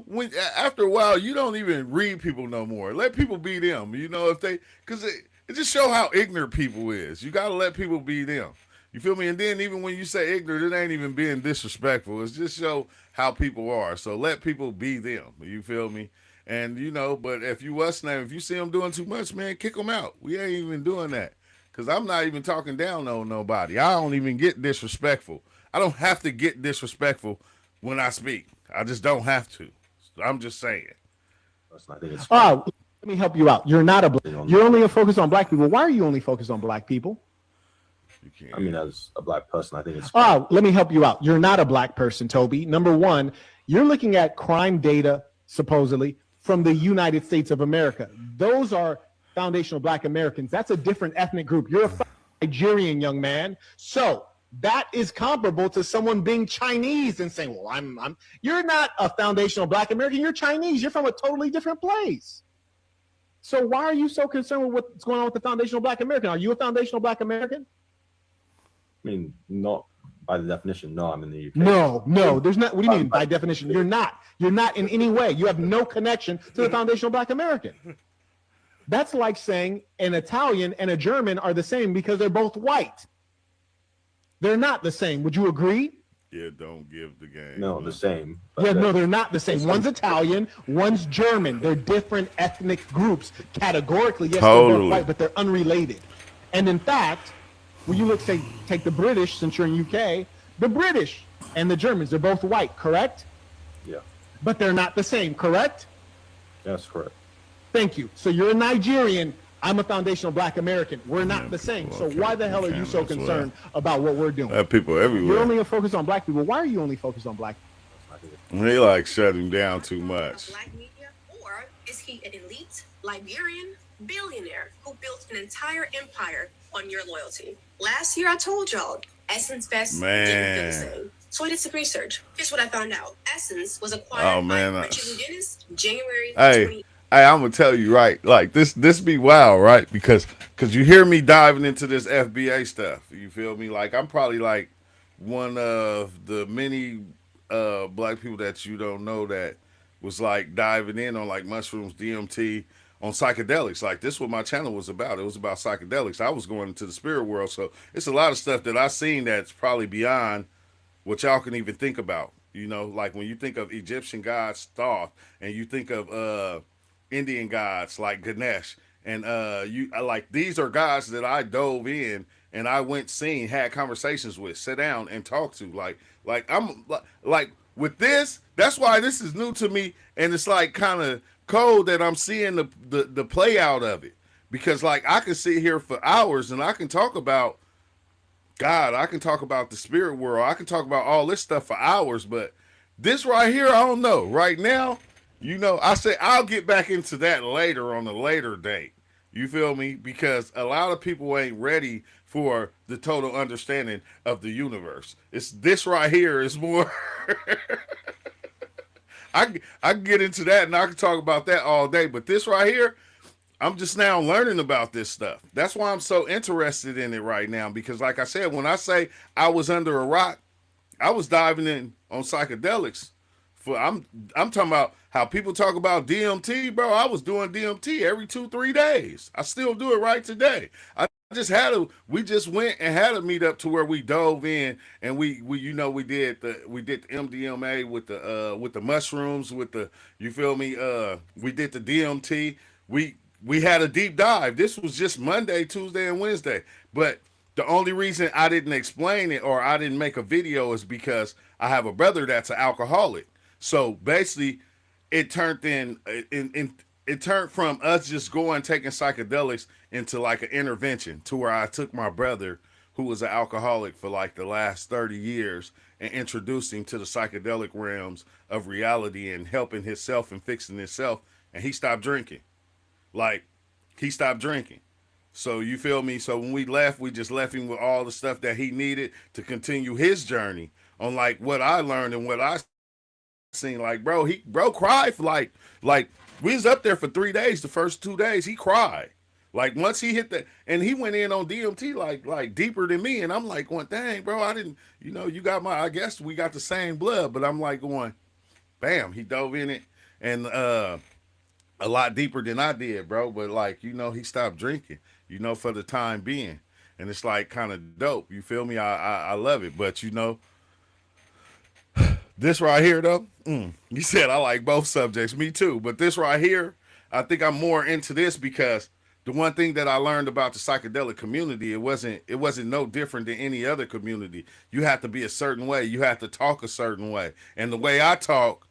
when after a while you don't even read people no more. Let people be them. Because it just show how ignorant people is. You gotta let people be them. You feel me? And then even when you say ignorant, it ain't even being disrespectful. It's just show how people are. So let people be them. You feel me? And but if you see them doing too much, man, kick them out. We ain't even doing that. Because I'm not even talking down on nobody. I don't even get disrespectful. I don't have to get disrespectful when I speak. I just don't have to. I'm just saying. Let me help you out. You're not you're only focused on black people. Why are you only focused on black people? You can't. I mean, as a black person, I think it's. Let me help you out. You're not a black person, Toby. Number one, you're looking at crime data, supposedly, from the United States of America. Those are foundational black Americans. That's a different ethnic group. You're a Nigerian young man. So that is comparable to someone being Chinese and saying, well, you're not a foundational black American. You're Chinese. You're from a totally different place. So why are you so concerned with what's going on with the foundational black American? Are you a foundational black American? I mean, not by the definition. No, I'm in the UK. No, there's not. What do you mean by definition? You're not. You're not in any way. You have no connection to the foundational black American. That's like saying an Italian and a German are the same because they're both white. They're not the same. Would you agree? Yeah, don't give the game. No, the same. Yeah, no, they're not the same. One's Italian, one's German. They're different ethnic groups. Categorically, yes, they're both white, but they're unrelated. And in fact, when you take the British, since you're in UK, the British and the Germans, they're both white, correct? Yeah. But they're not the same, correct? That's correct. Thank you. So you're a Nigerian. I'm a foundational black American. We're not the same. So why the hell are you so concerned about what we're doing? People everywhere. You're only focused on black people. Why are you only focused on black people? They like shutting down too much. Black media, or is he an elite Liberian billionaire who built an entire empire on your loyalty? Last year I told y'all Essence Fest didn't feel the same. So I did some research. Here's what I found out. Essence was acquired by Richard and Dennis January 20. Hey, I'm gonna tell you right, like this be wild, right? Because you hear me diving into this FBA stuff. You feel me? Like I'm probably like one of the many black people that you don't know that was like diving in on like mushrooms, DMT, on psychedelics. Like this, what my channel was about. It was about psychedelics. I was going into the spirit world, so it's a lot of stuff that I seen that's probably beyond what y'all can even think about. You know, like when you think of Egyptian gods, Thoth, and you think of Indian gods like Ganesh, and like these are gods that I dove in and I went seen, had conversations with, sit down and talk to. Like I'm like with this, that's why this is new to me, and it's like kind of cold that I'm seeing the play out of it, because like I can sit here for hours and I can talk about God, I can talk about the spirit world, I can talk about all this stuff for hours, but this right here, I don't know. Right now, you know, I say I'll get back into that later on a later date. You feel me? Because a lot of people ain't ready for the total understanding of the universe. It's this right here is more. I can get into that and I can talk about that all day, but this right here, I'm just now learning about this stuff. That's why I'm so interested in it right now, because like I said, when I say I was under a rock, I was diving in on psychedelics. I'm talking about how people talk about DMT, bro. I was doing DMT every 2-3 days. I still do it right today. We just went and had a meetup to where we dove in and we did the MDMA with the mushrooms, with the, you feel me? We did the DMT. We had a deep dive. This was just Monday, Tuesday, and Wednesday. But the only reason I didn't explain it or I didn't make a video is because I have a brother that's an alcoholic. So basically, it turned it turned from us just going taking psychedelics into like an intervention, to where I took my brother, who was an alcoholic for like the last 30 years, and introduced him to the psychedelic realms of reality and helping himself and fixing himself. And he stopped drinking. Like, he stopped drinking. So you feel me? So when we left, we just left him with all the stuff that he needed to continue his journey on like what I learned and what I seen. Like, bro cried for like we was up there for 3 days. The first 2 days he cried. Like once he hit that, and he went in on DMT like deeper than me, and I'm like going, dang, bro, I didn't, you got I guess we got the same blood, but I'm like going, bam, he dove in it and a lot deeper than I did, bro. But like, he stopped drinking, for the time being. And it's like kind of dope. You feel me? I love it. But this right here though, you said I like both subjects. Me too. But this right here, I think I'm more into this because the one thing that I learned about the psychedelic community, it wasn't no different than any other community. You have to be a certain way. You have to talk a certain way. And the way I talk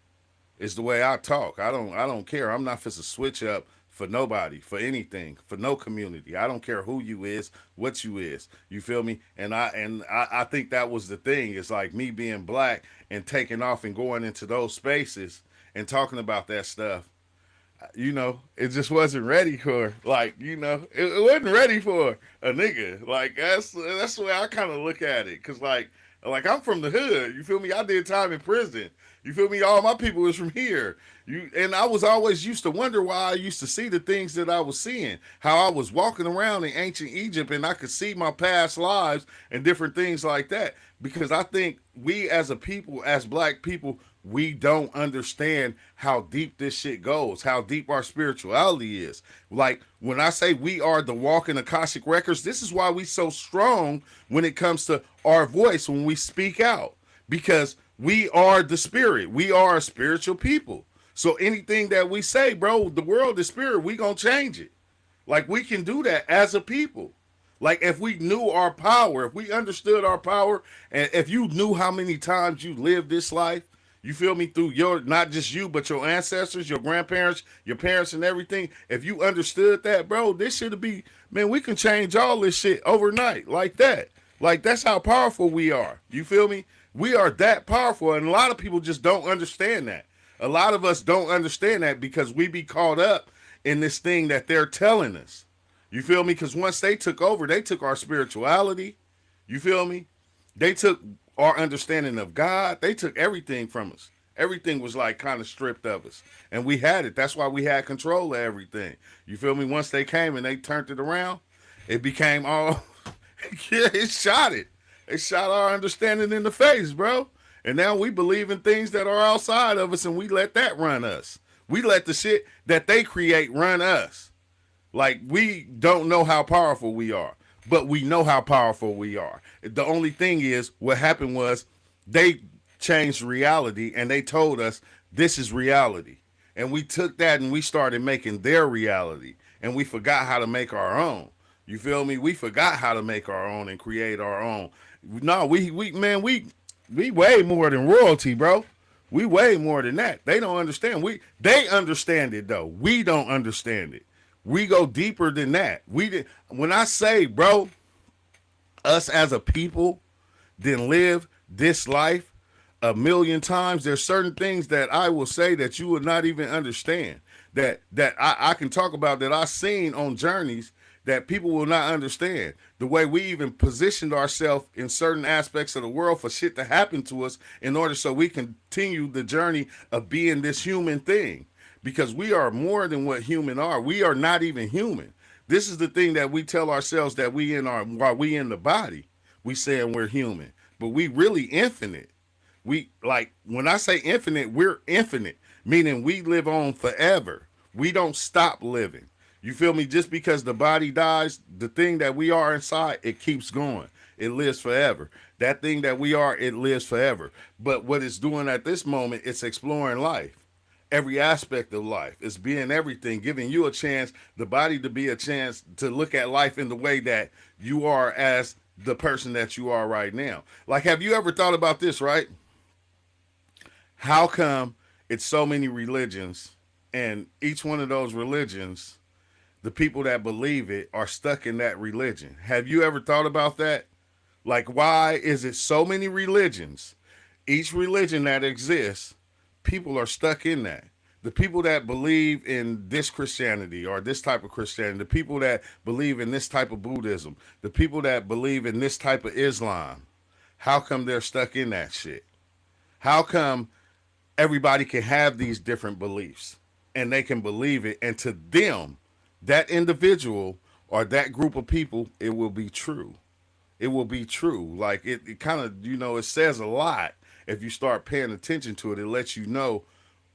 is the way I talk. I don't care. I'm not supposed to switch up for nobody, for anything, for no community. I don't care who you is, what you is. You feel me? And I think that was the thing. It's like me being black and taking off and going into those spaces and talking about that stuff. It just wasn't ready for, like, it wasn't ready for a nigga. Like, that's the way I kind of look at it. Cause like I'm from the hood. You feel me? I did time in prison. You feel me? All my people was from here. And I was always used to wonder why I used to see the things that I was seeing. How I was walking around in ancient Egypt and I could see my past lives and different things like that. Because I think we as a people, as black people, we don't understand how deep this shit goes, how deep our spirituality is. Like when I say we are the walking Akashic records, this is why we so strong when it comes to our voice when we speak out. Because we are the spirit. We are a spiritual people. So anything that we say, bro, the world is spirit. We gonna change it. Like we can do that as a people. Like if we knew our power, if we understood our power, and if you knew how many times you lived this life, you feel me, through your, not just you, but your ancestors, your grandparents, your parents and everything. If you understood that, bro, this should be, man, we can change all this shit overnight like that. Like that's how powerful we are. You feel me? We are that powerful. And a lot of people just don't understand that. A lot of us don't understand that because we be caught up in this thing that they're telling us. You feel me? Because once they took over, they took our spirituality. You feel me? They took our understanding of God. They took everything from us. Everything was like kind of stripped of us. And we had it. That's why we had control of everything. You feel me? Once they came and they turned it around, it became all, yeah, it shot it. It shot our understanding in the face, bro. And now we believe in things that are outside of us and we let that run us. We let the shit that they create run us. Like, we don't know how powerful we are, but we know how powerful we are. The only thing is, what happened was they changed reality and they told us this is reality. And we took that and we started making their reality. And we forgot how to make our own. You feel me? We forgot how to make our own and create our own. No, we way more than royalty, bro. We way more than that. They don't understand. They understand it though. We don't understand it. We go deeper than that. When I say, bro, us as a people then live this life a million times, there's certain things that I will say that you would not even understand. That I can talk about that I've seen on journeys that people will not understand. The way we even positioned ourselves in certain aspects of the world for shit to happen to us in order so we continue the journey of being this human thing. Because we are more than what human are. We are not even human. This is the thing that we tell ourselves that while we in the body, we saying we're human. But we really infinite. When I say infinite, we're infinite. Meaning we live on forever. We don't stop living. You feel me? Just because the body dies, the thing that we are inside, it keeps going. It lives forever. That thing that we are, it lives forever. But what it's doing at this moment, it's exploring life. Every aspect of life. It's being everything, giving you a chance, the body to be a chance to look at life in the way that you are as the person that you are right now. Like, have you ever thought about this, right? How come it's so many religions, and each one of those religions, the people that believe it are stuck in that religion? Have you ever thought about that? Like, why is it so many religions? Each religion that exists, people are stuck in that. The people that believe in this Christianity or this type of Christianity, the people that believe in this type of Buddhism, the people that believe in this type of Islam, how come they're stuck in that shit? How come everybody can have these different beliefs and they can believe it, and to them, that individual or that group of people, it will be true. It will be true. Like, it kind of, it says a lot. If you start paying attention to it, it lets you know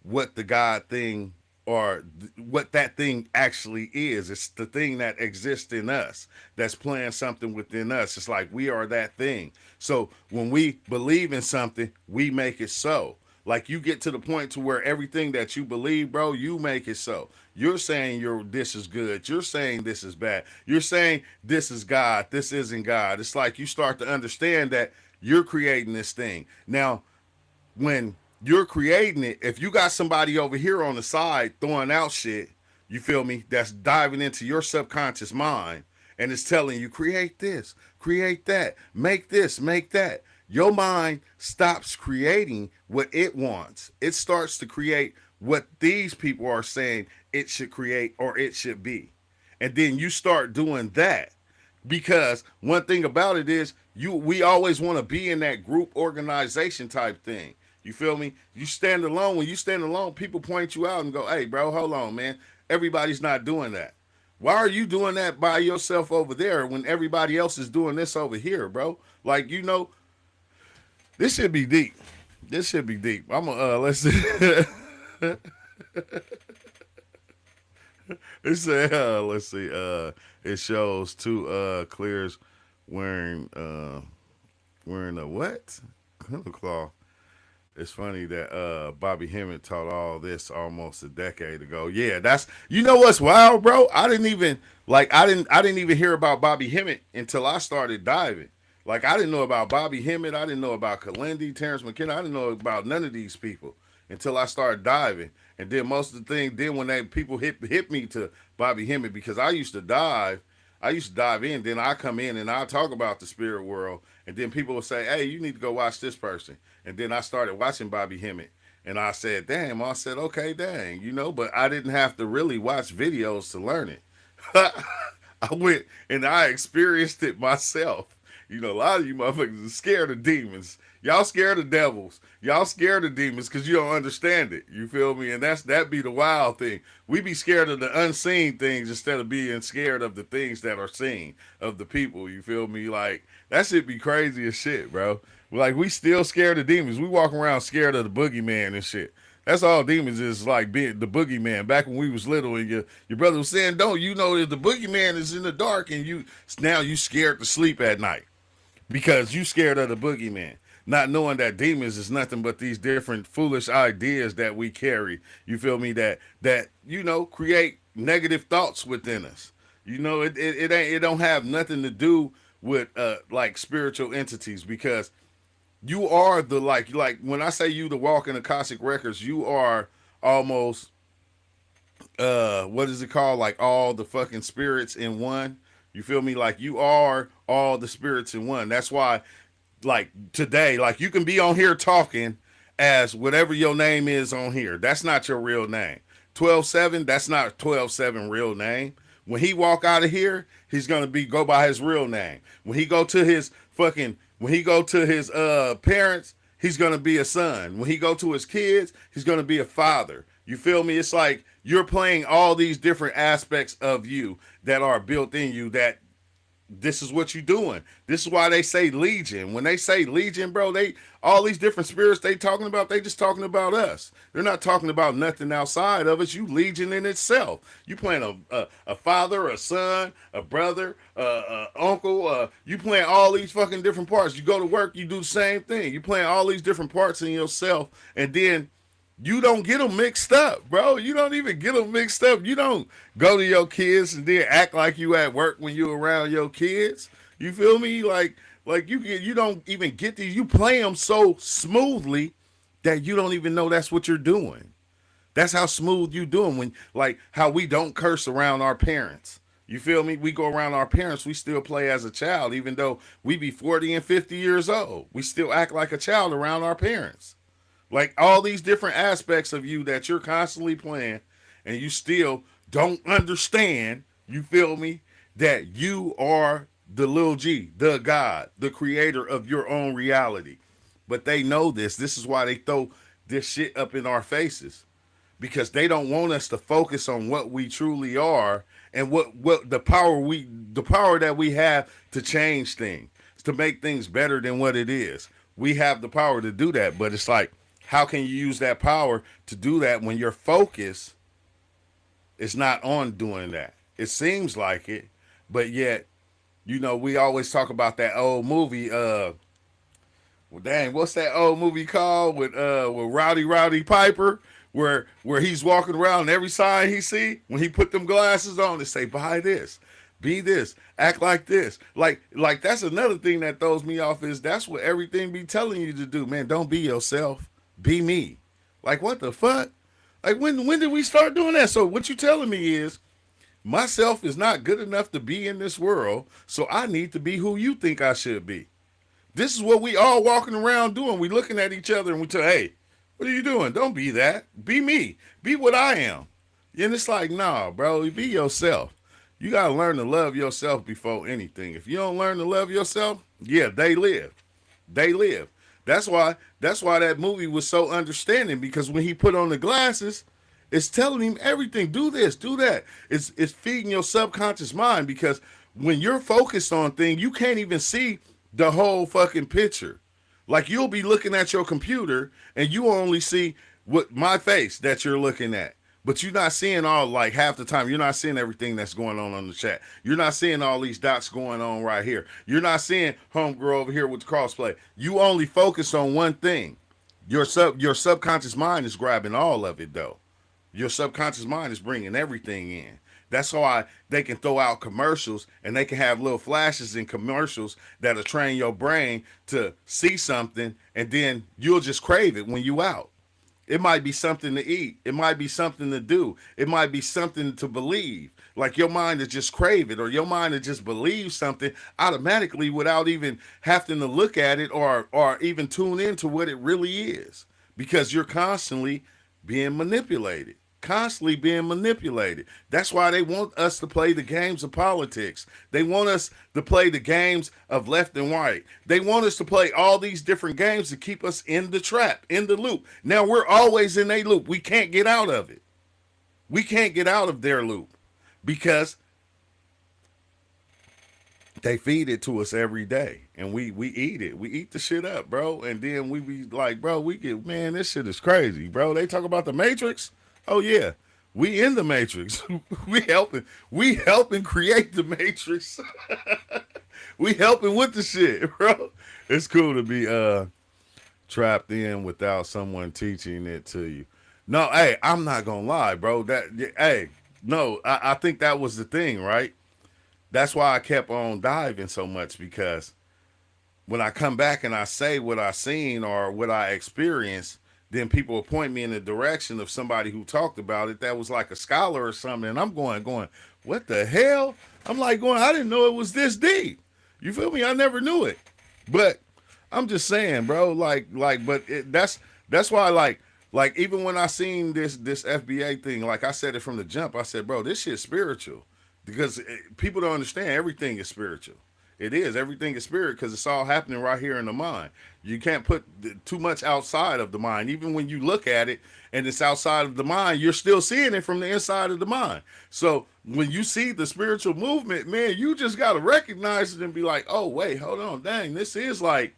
what the God thing or what that thing actually is. It's the thing that exists in us, that's playing something within us. It's like we are that thing. So when we believe in something, we make it so. Like, you get to the point to where everything that you believe, bro, you make it so. You're saying this is good. You're saying this is bad. You're saying this is God. This isn't God. It's like you start to understand that you're creating this thing. Now, when you're creating it, if you got somebody over here on the side throwing out shit, you feel me, that's diving into your subconscious mind and it's telling you, create this, create that, make this, make that. Your mind stops creating what it wants. It starts to create what these people are saying it should create or it should be. And then you start doing that. Because one thing about it is we always want to be in that group organization type thing. You feel me? You stand alone. When you stand alone, people point you out and go, hey, bro, hold on, man. Everybody's not doing that. Why are you doing that by yourself over there when everybody else is doing this over here, bro? Like, this should be deep. This should be deep. I'm gonna let's see. It said, let's see. It shows two clears wearing a what? Clinical cloth. It's funny that Bobby Hemmett taught all this almost a decade ago. Yeah, that's what's wild, bro. I didn't even hear about Bobby Hemmett until I started diving. Like, I didn't know about Bobby Hemmett. I didn't know about Kalendi, Terrence McKenna. I didn't know about none of these people until I started diving. And then most of the thing, then when people hit me to Bobby Hemmett, because I used to dive in, then I come in and I talk about the spirit world, and then people will say, hey, you need to go watch this person. And then I started watching Bobby Hemmett, and I said, damn, I said, okay, dang, but I didn't have to really watch videos to learn it. I went and I experienced it myself. A lot of you motherfuckers are scared of demons. Y'all scared of devils. Y'all scared of demons because you don't understand it. You feel me? And that be the wild thing. We be scared of the unseen things instead of being scared of the things that are seen, of the people. You feel me? Like, that shit be crazy as shit, bro. Like, we still scared of demons. We walk around scared of the boogeyman and shit. That's all demons is, like being the boogeyman. Back when we was little and your brother was saying, don't you know if the boogeyman is in the dark and now you scared to sleep at night because you scared of the boogeyman. Not knowing that demons is nothing but these different foolish ideas that we carry. You feel me? That create negative thoughts within us. It don't have nothing to do with like spiritual entities, because you are the like when I say you the walk in Akashic records, you are almost what is it called? Like all the fucking spirits in one. You feel me? Like you are all the spirits in one. That's why, like today, like you can be on here talking as whatever your name is on here. That's not your real name. 12-7, that's not 12-7 real name. When he walk out of here, he's gonna go by his real name. When he go to his parents, he's gonna be a son. When he go to his kids, he's gonna be a father. You feel me? It's like you're playing all these different aspects of you that are built in you, that this is what you're doing. This is why they say legion. When they say legion, bro, all these different spirits they talking about, they just talking about us. They're not talking about nothing outside of us. You legion in itself. You playing a father, a son, a brother, uncle. You playing all these fucking different parts. You go to work, you do the same thing. You playing all these different parts in yourself, and then you don't get them mixed up, bro. You don't even get them mixed up. You don't go to your kids and then act like you at work when you around your kids. You feel me? Like you don't even get these. You play them so smoothly that you don't even know that's what you're doing. That's how smooth you doing when, like how we don't curse around our parents. You feel me? We go around our parents, we still play as a child, even though we be 40 and 50 years old. We still act like a child around our parents. Like all these different aspects of you that you're constantly playing, and you still don't understand, you feel me, that you are the little G, the God, the creator of your own reality. But they know this. This is why they throw this shit up in our faces, because they don't want us to focus on what we truly are and what the power that we have to change things, to make things better than what it is. We have the power to do that, but it's like, how can you use that power to do that when your focus is not on doing that? It seems like it, but yet, we always talk about that old movie. Well, dang, what's that old movie called with Rowdy Piper, where he's walking around and every sign he see, when he put them glasses on, they say, buy this, be this, act like this. Like that's another thing that throws me off, is that's what everything be telling you to do, man. Don't be yourself. Be me. Like, what the fuck? Like, when did we start doing that? So what you telling me is myself is not good enough to be in this world, so I need to be who you think I should be. This is what we all walking around doing. We looking at each other and we tell, hey, what are you doing? Don't be that. Be me. Be what I am. And it's like, nah, bro, be yourself. You got to learn to love yourself before anything. If you don't learn to love yourself, yeah, they live. They live. That's why that movie was so understanding, because when he put on the glasses, it's telling him everything. Do this, do that. It's feeding your subconscious mind, because when you're focused on things, you can't even see the whole fucking picture. Like, you'll be looking at your computer and you only see my face that you're looking at. But you're not seeing all, like half the time, you're not seeing everything that's going on the chat. You're not seeing all these dots going on right here. You're not seeing homegirl over here with the cosplay. You only focus on one thing. Your subconscious mind is grabbing all of it, though. Your subconscious mind is bringing everything in. That's why they can throw out commercials, and they can have little flashes in commercials that'll train your brain to see something, and then you'll just crave it when you out. It might be something to eat. It might be something to do. It might be something to believe. Like, your mind to just crave it, or your mind to just believe something automatically without even having to look at it or even tune into what it really is, because you're constantly being manipulated. Constantly being manipulated. That's why they want us to play the games of politics. They want us to play the games of left and right. They want us to play all these different games to keep us in the trap, in the loop. Now, we're always in a loop. We can't get out of it. We can't get out of their loop, because they feed it to us every day. and we eat it. We eat the shit up, bro. And then we be like, bro, we get, man, this shit is crazy, bro. They talk about the Matrix. Oh yeah, we in the Matrix. we helping create the Matrix. We helping with the shit, bro. It's cool to be trapped in without someone teaching it to you. No, hey, I'm not gonna lie, bro. Hey, no, I think that was the thing, right? That's why I kept on diving so much, because when I come back and I say what I seen or what I experienced, then people will point me in the direction of somebody who talked about it that was like a scholar or something. And I'm going, what the hell? I'm like going, I didn't know it was this deep. You feel me? I never knew it. But I'm just saying, bro, that's why, even when I seen this FBA thing, like I said it from the jump, I said, bro, this shit's spiritual, because people don't understand everything is spiritual. It is. Everything is spirit, because it's all happening right here in the mind. You can't put too much outside of the mind. Even when you look at it and it's outside of the mind, you're still seeing it from the inside of the mind. So when you see the spiritual movement, man, you just got to recognize it and be like, oh, wait, hold on. Dang, this is like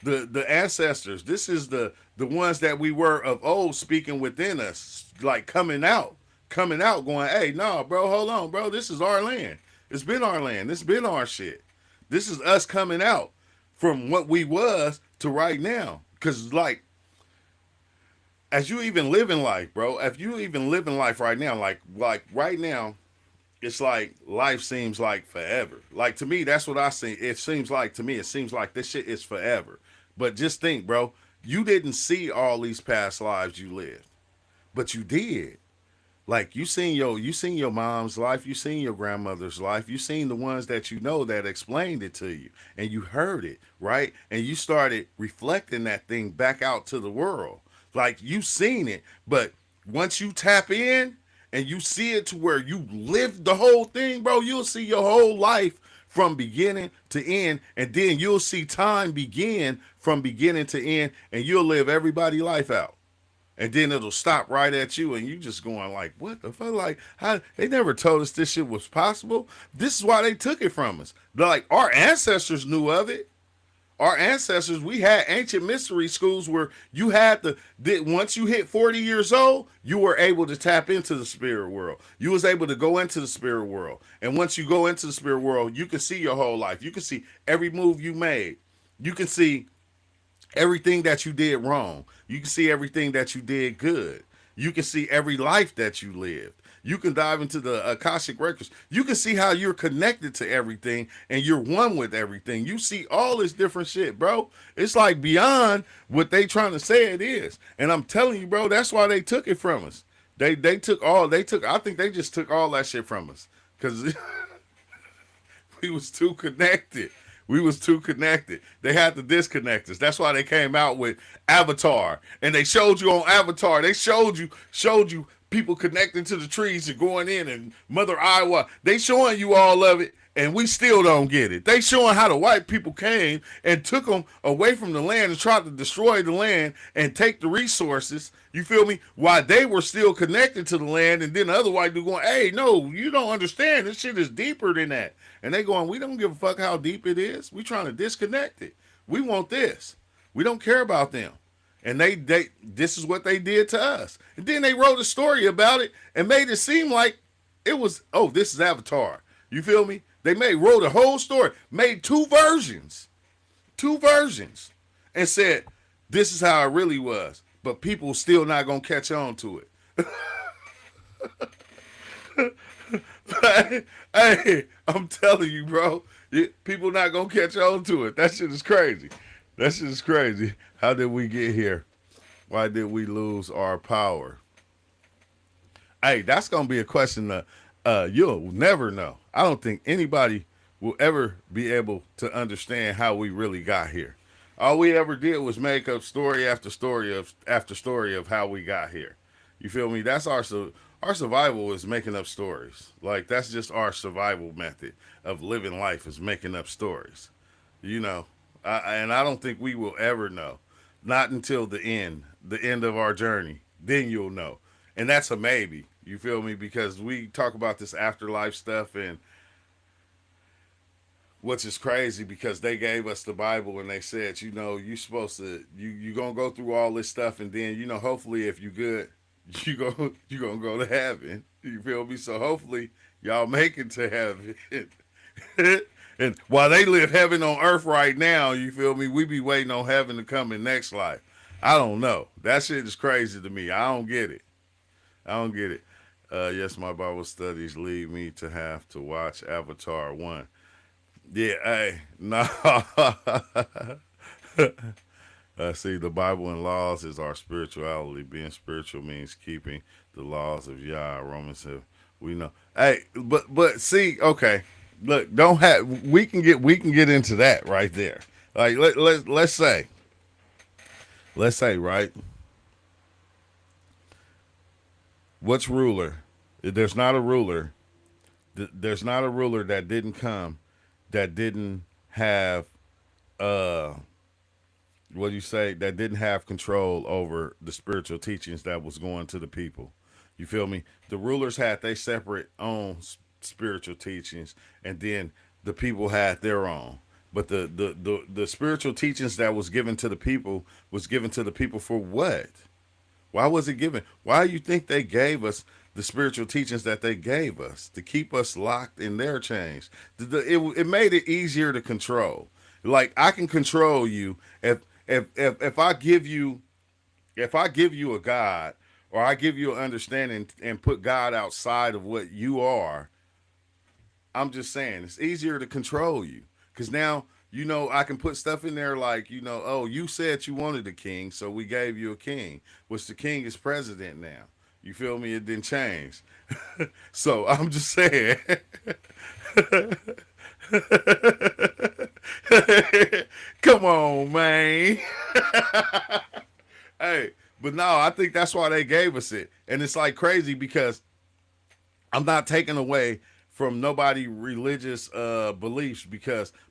the ancestors. This is the ones that we were of old speaking within us, like coming out, going, hey, no, bro, hold on, bro. This is our land. It's been our land. It's been our shit. This is us coming out from what we was to right now. Because, like, as you even live in life, bro, if you even live in life right now, like right now, it's like life seems like forever. Like, to me, that's what I see. It seems like, to me, it seems like this shit is forever. But just think, bro, you didn't see all these past lives you lived, but you did. Like, you seen your mom's life, you seen your grandmother's life, you seen the ones that you know that explained it to you, and you heard it, right? And you started reflecting that thing back out to the world. Like, you seen it, but once you tap in and you see it to where you live the whole thing, bro, you'll see your whole life from beginning to end, and then you'll see time begin from beginning to end, and you'll live everybody's life out. And then it'll stop right at you, and you just going like, what the fuck? Like, how they never told us this shit was possible. This is why they took it from us. Like, our ancestors knew of it. Our ancestors, we had ancient mystery schools where you had once you hit 40 years old, you were able to tap into the spirit world. You was able to go into the spirit world. And once you go into the spirit world, you can see your whole life. You can see every move you made. You can see everything that you did wrong. You can see everything that you did good. You can see every life that you lived. You can dive into the Akashic records. You can see how you're connected to everything and you're one with everything. You see all this different shit, bro. It's like beyond what they trying to say it is. And I'm telling you, bro, that's why they took it from us. I think they just took all that shit from us, because we was too connected. We was too connected. They had to disconnect us. That's why they came out with Avatar. And they showed you on Avatar. They showed you people connecting to the trees and going in, and Mother Iowa. They showing you all of it, and we still don't get it. They showing how the white people came and took them away from the land and tried to destroy the land and take the resources. You feel me? While they were still connected to the land, and then the other white dude going, hey, no, you don't understand. This shit is deeper than that. And they going, we don't give a fuck how deep it is. We trying to disconnect it. We want this. We don't care about them. And this is what they did to us. And then they wrote a story about it and made it seem like it was, oh, this is Avatar. You feel me? They wrote a whole story, made two versions, and said, this is how it really was. But people still not going to catch on to it. Hey, I'm telling you, bro, people not going to catch on to it. That shit is crazy. That shit is crazy. How did we get here? Why did we lose our power? Hey, that's going to be a question that you'll never know. I don't think anybody will ever be able to understand how we really got here. All we ever did was make up story after story of how we got here. You feel me? That's our survival is making up stories. Like, that's just our survival method of living life, is making up stories. You know, and I don't think we will ever know. Not until the end of our journey. Then you'll know. And that's a maybe. You feel me? Because we talk about this afterlife stuff, and which is crazy because they gave us the Bible and they said, you know, you supposed to you gonna go through all this stuff and then, you know, hopefully if you good, you gonna go to heaven. You feel me? So hopefully y'all make it to heaven. And while they live heaven on earth right now, you feel me? We be waiting on heaven to come in next life. I don't know. That shit is crazy to me. I don't get it. I don't get it. Yes, my Bible studies lead me to have to watch Avatar 1. Yeah, hey, no. See, the Bible and laws is our spirituality. Being spiritual means keeping the laws of Yah. Romans have we know. Hey, but see, okay. Look, don't have we can get into that right there. Like let's say right. What's ruler? There's not a ruler. There's not a ruler that didn't come that didn't have what do you say, that didn't have control over the spiritual teachings that was going to the people. You feel me? The rulers had their separate own spiritual teachings, and then the people had their own. But the spiritual teachings that was given to the people was given to the people for what? Why was it given? Why do you think they gave us the spiritual teachings that they gave us? To keep us locked in their chains. It made it easier to control. Like I can control you if I give you a God, or I give you an understanding and put God outside of what you are. I'm just saying it's easier to control you because now you know I can put stuff in there like, you know, oh, you said you wanted a king, so we gave you a king, which the king is president now. You feel me? It didn't change. So I'm just saying. Come on, man. Hey, but no, I think that's why they gave us it. And it's like crazy because I'm not taking away from nobody religious beliefs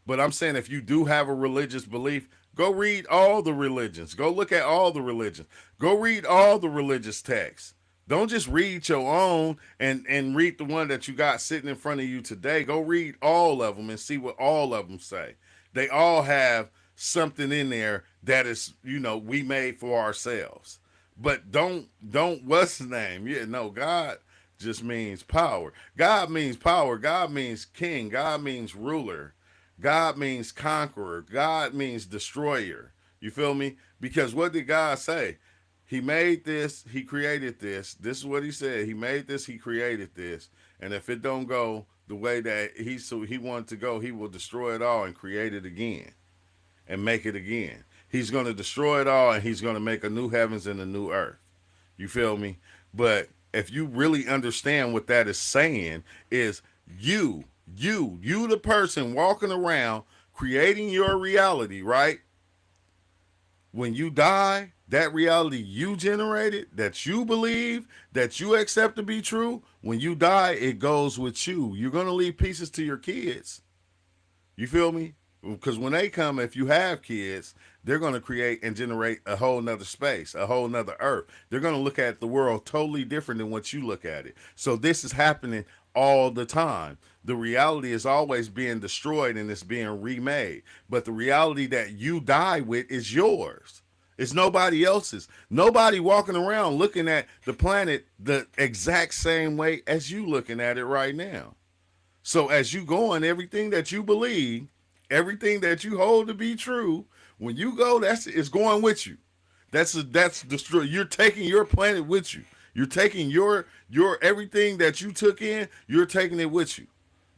but I'm saying if you do have a religious belief, go read all the religions. Go look at all the religions. Go read all the religious texts. Don't just read your own and read the one that you got sitting in front of you today. Go read all of them and see what all of them say. They all have something in there that is, you know, we made for ourselves. But don't what's the name? Yeah, no, God just means power. God means power. God means king. God means ruler. God means conqueror. God means destroyer. You feel me? Because what did God say? He made this, he created this. This is what he said. He made this, he created this. And if it don't go the way that he wanted to go, he will destroy it all and create it again and make it again. He's going to destroy it all and he's going to make a new heavens and a new earth. You feel me? But if you really understand what that is saying is you the person walking around creating your reality, right? When you die, that reality you generated, that you believe, that you accept to be true, when you die, it goes with you. You're going to leave pieces to your kids. You feel me? Because when they come, if you have kids, they're going to create and generate a whole nother space, a whole nother earth. They're going to look at the world totally different than what you look at it. So this is happening all the time. The reality is always being destroyed and it's being remade. But the reality that you die with is yours. It's nobody else's. Nobody walking around looking at the planet the exact same way as you looking at it right now. So as you go on, everything that you believe, everything that you hold to be true, when you go, it's going with you. That's destroy. You're taking your planet with you. You're taking your everything that you took in, you're taking it with you.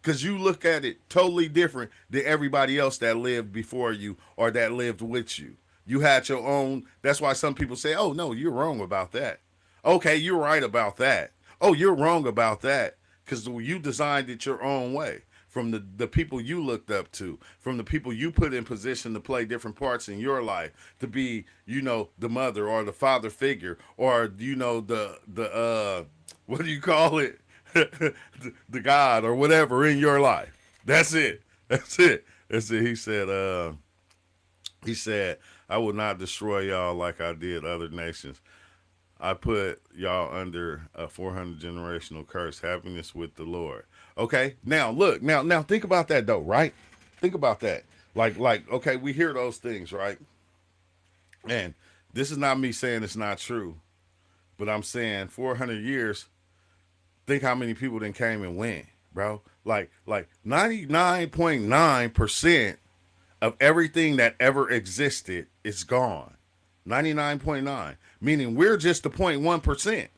Because you look at it totally different than everybody else that lived before you or that lived with you. You had your own. That's why some people say, oh, no, you're wrong about that. Okay, you're right about that. Oh, you're wrong about that. Because you designed it your own way. From the people you looked up to, from the people you put in position to play different parts in your life, to be, you know, the mother or the father figure, or, you know, the what do you call it? the God or whatever in your life. That's it. That's it. That's it. He said, I will not destroy y'all like I did other nations. I put y'all under a 400 generational curse, happiness with the Lord. Okay, now look, now think about that though, right? Think about that. Okay, we hear those things, right? And this is not me saying it's not true, but I'm saying 400 years. Think how many people then came and went, bro. Like 99.9% of everything that ever existed is gone. 99.9, meaning we're just the 0.1%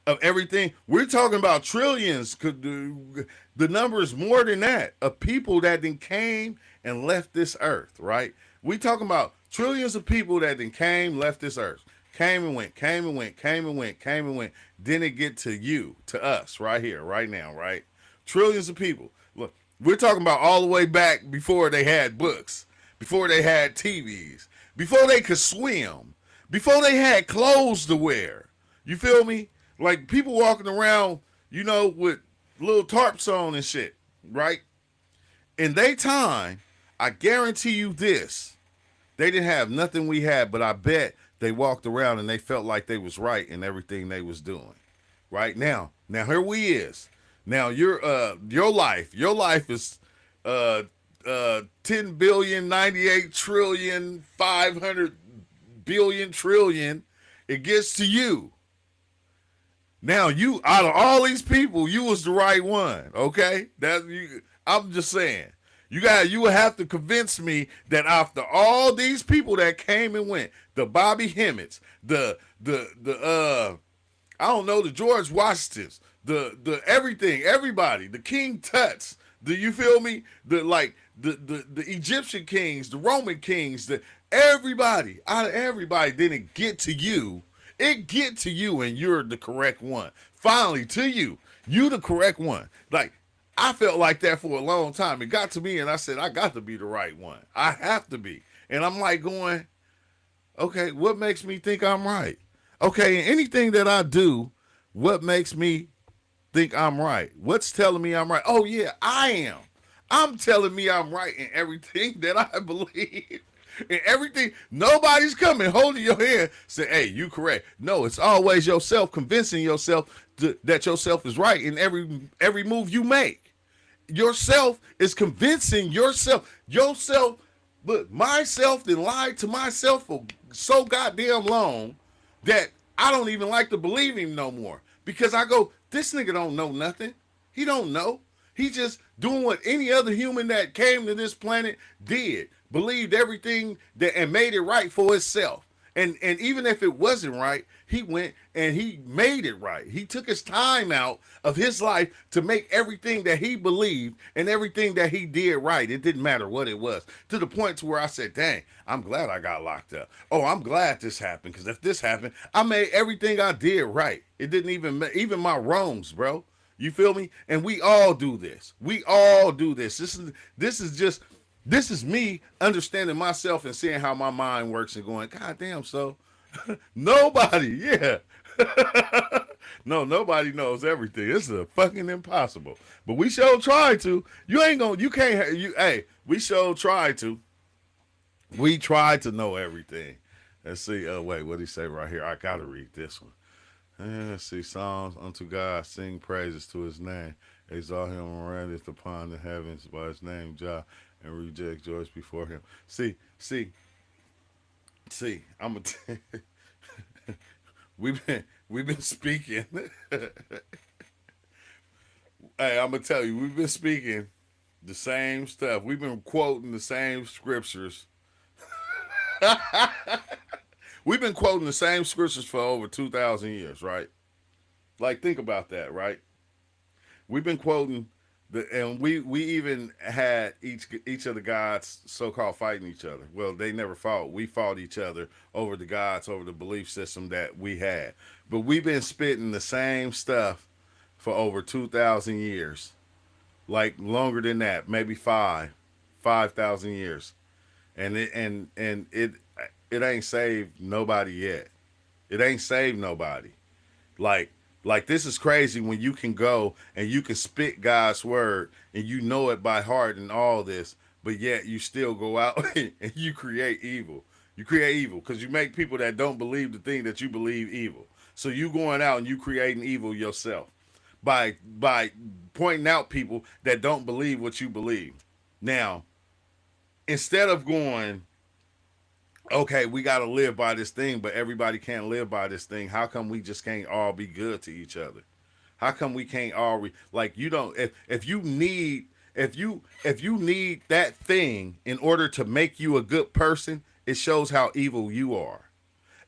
of everything. We're talking about trillions. The number is more than that of people that then came and left this earth, right? We talking about trillions of people that then came, left this earth, came and went, came and went, came and went, came and went. Then it get to you, to us, right here, right now, right? Trillions of people. Look, we're talking about all the way back before they had books, before they had TVs, before they could swim, before they had clothes to wear. You feel me? Like people walking around, with little tarps on and shit, right? In their time, I guarantee you this, they didn't have nothing we had, but I bet they walked around and they felt like they was right in everything they was doing. Right now here we is. Now your life is 10 billion, 98 trillion, 500 billion trillion. It gets to you. Now you, out of all these people, you was the right one. Okay, I'm just saying. You would have to convince me that after all these people that came and went, the Bobby Hemmets, the I don't know, the George Washingtons, the everything, everybody, the King Tuts, you feel me? The Egyptian kings, the Roman kings, everybody, out of everybody, didn't get to you. It get to you and you're the correct one. Finally, to you the correct one. Like, I felt like that for a long time. It got to me and I said, I got to be the right one. I have to be. And I'm like going, okay, what makes me think I'm right? Okay, anything that I do, what makes me think I'm right? What's telling me I'm right? Oh, yeah, I am. I'm telling me I'm right in everything that I believe. In everything, nobody's coming holding your hand, say, hey, you correct. No, it's always yourself convincing yourself that yourself is right in every move you make. Yourself is convincing yourself. Look, myself then lied to myself for so goddamn long that I don't even like to believe him no more. Because I go, this nigga don't know nothing. He don't know. He just doing what any other human that came to this planet did. Believed everything and made it right for itself. And even if it wasn't right, he went and he made it right. He took his time out of his life to make everything that he believed and everything that he did right. It didn't matter what it was. To the point to where I said, dang, I'm glad I got locked up. Oh, I'm glad this happened, because if this happened, I made everything I did right. It didn't even my wrongs, bro. You feel me? And we all do this. We all do this. This is me understanding myself and seeing how my mind works and going, God damn, so nobody, yeah. No, nobody knows everything. This is fucking impossible. But we sure try to. We sure try to. We try to know everything. Let's see. Wait, what did he say right here? I gotta read this one. Let's see. Psalms unto God, sing praises to his name. Exalt him and raiseth upon the heavens by his name, Jah, and reject joys before him. See, I'm we've been speaking. Hey, I'm gonna tell you, we've been speaking the same stuff. We've been quoting the same scriptures. We've been quoting the same scriptures for over 2,000 years, right? Like, think about that, right? We've been quoting and we even had each of the gods so-called fighting each other. Well, they never fought. We fought each other over the gods, over the belief system that we had. But we've been spitting the same stuff for over 2,000 years. Like, longer than that, maybe 5,000 years. And it ain't saved nobody yet. It ain't saved nobody. Like this is crazy when you can go and you can spit God's word and you know it by heart and all this, but yet you still go out and you create evil. You create evil because you make people that don't believe the thing that you believe evil. So you going out and you creating evil yourself by pointing out people that don't believe what you believe. Now, instead of going, okay, we got to live by this thing, but everybody can't live by this thing. How come we just can't all be good to each other? How come we can't all like you don't if you need that thing in order to make you a good person, it shows how evil you are.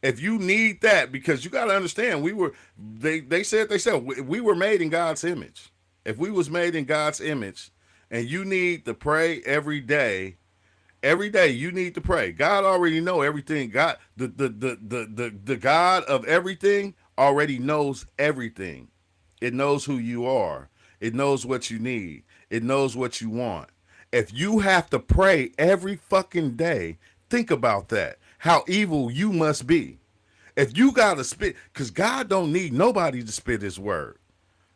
If you need that, because you got to understand, they said we were made in God's image. If we was made in God's image, and you need to pray every day you need to pray. God already know everything. God, the God of everything already knows everything. It knows who you are. It knows what you need. It knows what you want. If you have to pray every fucking day, think about that. How evil you must be. If you got to spit, because God don't need nobody to spit his word.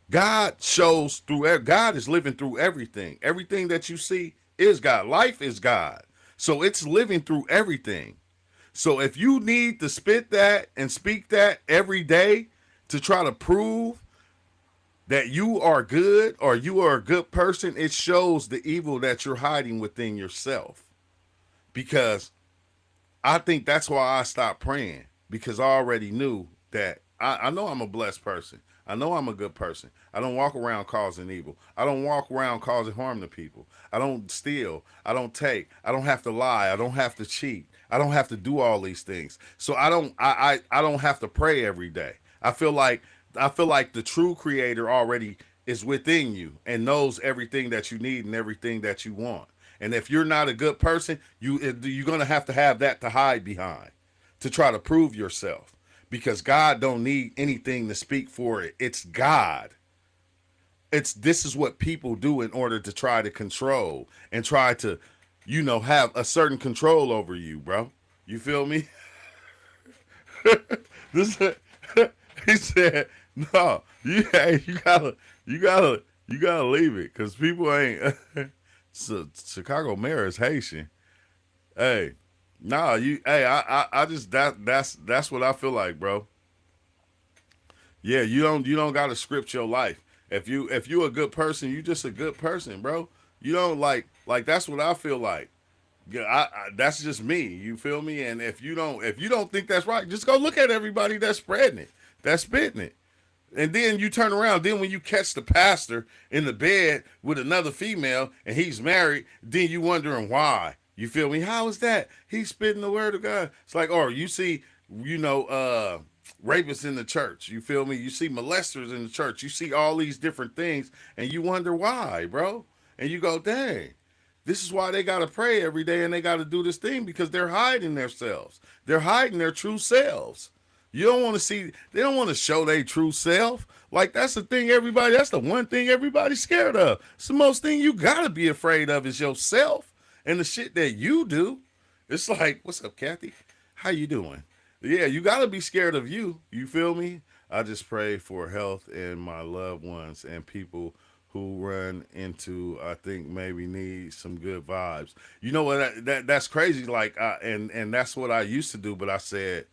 God shows through, God is living through everything. Everything that you see is God. Life is God. So it's living through everything. So if you need to spit that and speak that every day to try to prove that you are good or you are a good person, it shows the evil that you're hiding within yourself. Because I think that's why I stopped praying, because I already knew that I know I'm a blessed person. I know I'm a good person. I don't walk around causing evil. I don't walk around causing harm to people. I don't steal. I don't take. I don't have to lie. I don't have to cheat. I don't have to do all these things. So I don't have to pray every day. I feel like the true creator already is within you and knows everything that you need and everything that you want. And if you're not a good person, you're going to have that to hide behind to try to prove yourself. Because God don't need anything to speak for it. It's God. This is what people do in order to try to control and try to, have a certain control over you, bro. You feel me? He said, no, you gotta leave it, because people ain't. So Chicago mayor is Haitian. Hey. Nah, I just that's what I feel like, bro. Yeah, you don't gotta script your life. If you a good person, you just a good person, bro. You don't like that's what I feel like. Yeah, I that's just me. You feel me? And if you don't think that's right, just go look at everybody that's spreading it, that's spitting it. And then you turn around, then when you catch the pastor in the bed with another female and he's married, then you wondering why. You feel me? How is that? He's spitting the word of God. It's like, or you see, rapists in the church. You feel me? You see molesters in the church. You see all these different things, and you wonder why, bro. And you go, dang, this is why they got to pray every day and they got to do this thing, because they're hiding themselves. They're hiding their true selves. You don't want to see, they don't want to show their true self. Like, that's the thing that's the one thing everybody's scared of. It's the most thing you got to be afraid of is yourself. And the shit that you do. It's like, what's up, Kathy? How you doing? Yeah, you got to be scared of you. You feel me? I just pray for health in my loved ones and people who run into, I think maybe need some good vibes. You know what? That's crazy. Like, and that's what I used to do. But I said,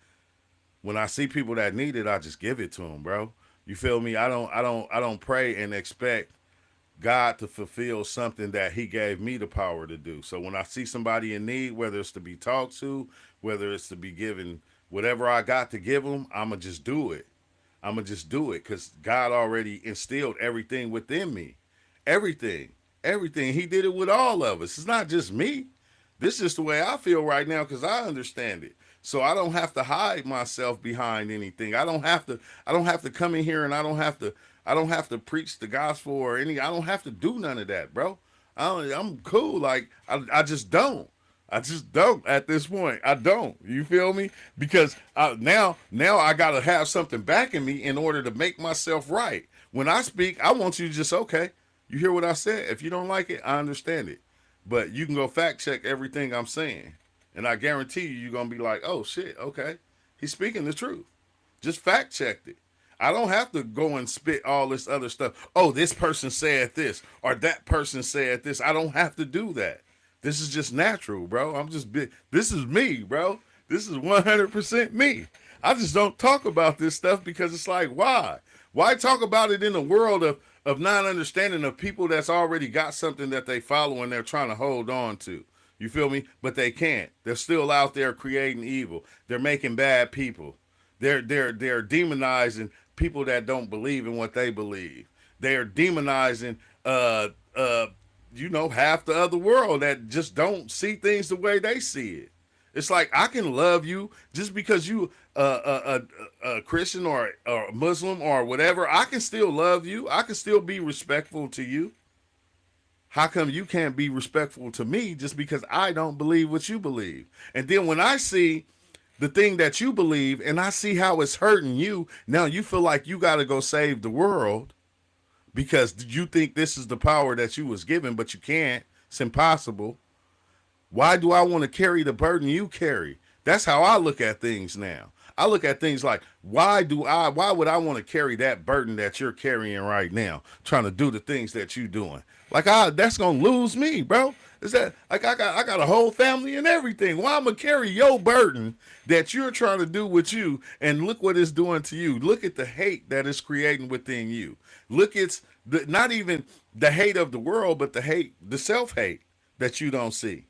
when I see people that need it, I just give it to them, bro. You feel me? I don't pray and expect God to fulfill something that he gave me the power to do. So when I see somebody in need, whether it's to be talked to, whether it's to be given whatever I got to give them, I'm going to just do it. I'm going to just do it because God already instilled everything within me. Everything. He did it with all of us. It's not just me. This is just the way I feel right now because I understand it. So I don't have to hide myself behind anything. I don't have to come in here and I don't have to preach the gospel or I don't have to do none of that, bro. I'm cool. Like, I just don't. I just don't at this point. I don't. You feel me? Because now I got to have something backing me in order to make myself right. When I speak, I want you to just, okay, you hear what I said? If you don't like it, I understand it. But you can go fact check everything I'm saying. And I guarantee you're going to be like, oh, shit, okay. He's speaking the truth. Just fact checked it. I don't have to go and spit all this other stuff. Oh, this person said this or that person said this. I don't have to do that. This is just natural, bro. This is me, bro. This is 100% me. I just don't talk about this stuff because it's like, why? Why talk about it in a world of not understanding of people that's already got something that they follow and they're trying to hold on to. You feel me? But they can't. They're still out there creating evil. They're making bad people. They're demonizing people that don't believe in what they believe. They're demonizing half the other world that just don't see things the way they see it. It's like I can love you just because you a Christian or a Muslim or whatever. I can still love you. I can still be respectful to you. How come you can't be respectful to me just because I don't believe what you believe? And then when I see the thing that you believe and I see how it's hurting you, now you feel like you got to go save the world because you think this is the power that you was given, but you can't. It's impossible. Why do I want to carry the burden you carry? That's how I look at things now. I look at things like, why would I want to carry that burden that you're carrying right now, trying to do the things that you're doing? Like, that's going to lose me, bro. Is that like I got a whole family and everything. Why I'm going to carry your burden that you're trying to do with you, and look what it's doing to you. Look at the hate that it's creating within you. Look, it's not even the hate of the world, but the self-hate that you don't see.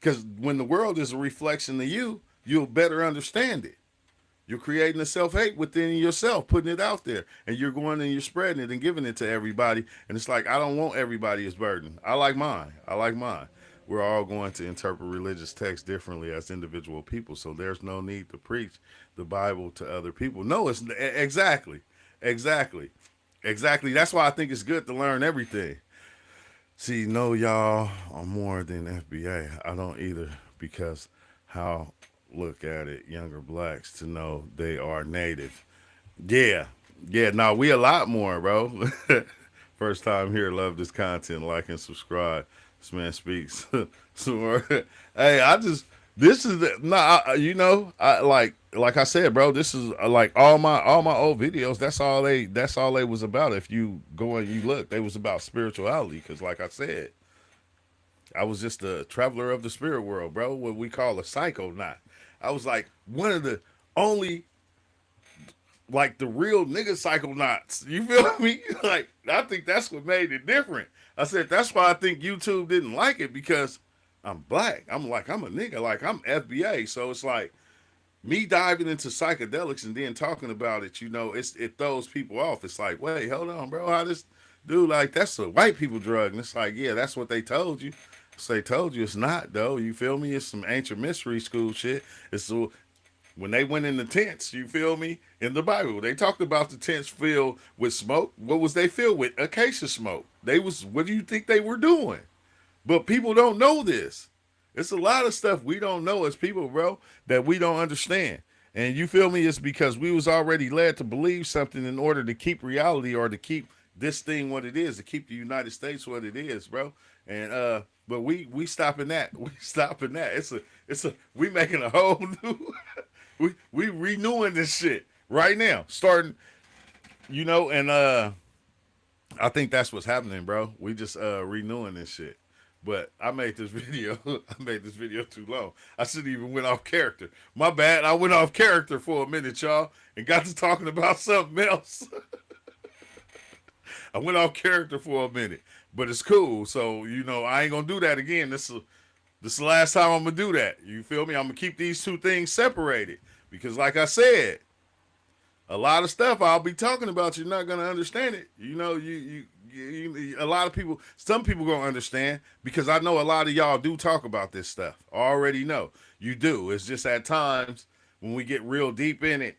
Because when the world is a reflection of you, you'll better understand it. You're creating a self-hate within yourself, putting it out there, and you're going and you're spreading it and giving it to everybody. And it's like, I don't want everybody's burden. I like mine. We're all going to interpret religious texts differently as individual people, so there's no need to preach the Bible to other people. No, it's exactly. That's why I think it's good to learn everything. See, no, y'all are more than FBA. I don't either, because how look at it, younger blacks to know they are native. Yeah. No, we a lot more, bro. First time here, love this content, like and subscribe. This man speaks some more. Hey, like I said, bro, this is like all my old videos. That's all they was about. If you go and you look, they was about spirituality. Because like I said, I was just a traveler of the spirit world, bro. What we call a psychonaut. I was like one of the only, like the real nigga psychonauts. You feel me? Like, I think that's what made it different. I said, that's why I think YouTube didn't like it, because I'm black. I'm a nigga. Like, I'm FBA. So it's like me diving into psychedelics and then talking about it, it throws people off. It's like, wait, hold on, bro. How this dude, like, that's a white people drug. And it's like, yeah, that's what they told you. So they told you it's not, though. You feel me? It's some ancient mystery school shit. It's when they went in the tents, you feel me? In the Bible, they talked about the tents filled with smoke. What was they filled with? Acacia smoke. What do you think they were doing? But people don't know this. It's a lot of stuff we don't know as people, bro, that we don't understand. And you feel me? It's because we was already led to believe something in order to keep reality, or to keep this thing what it is, to keep the United States what it is, bro. And but we stopping that. We stopping that. We making a whole new we renewing this shit right now. Starting, and I think that's what's happening, bro. We just renewing this shit. But I made this video too long. I shouldn't even went off character. My bad. I went off character for a minute, y'all, and got to talking about something else. I went off character for a minute, but it's cool. So, I ain't gonna do that again. This is the last time I'm gonna do that. You feel me? I'm gonna keep these two things separated, because like I said, a lot of stuff I'll be talking about, you're not gonna understand it. A lot of people, some people gonna understand, because I know a lot of y'all do talk about this stuff. I already know you do. It's just at times when we get real deep in it,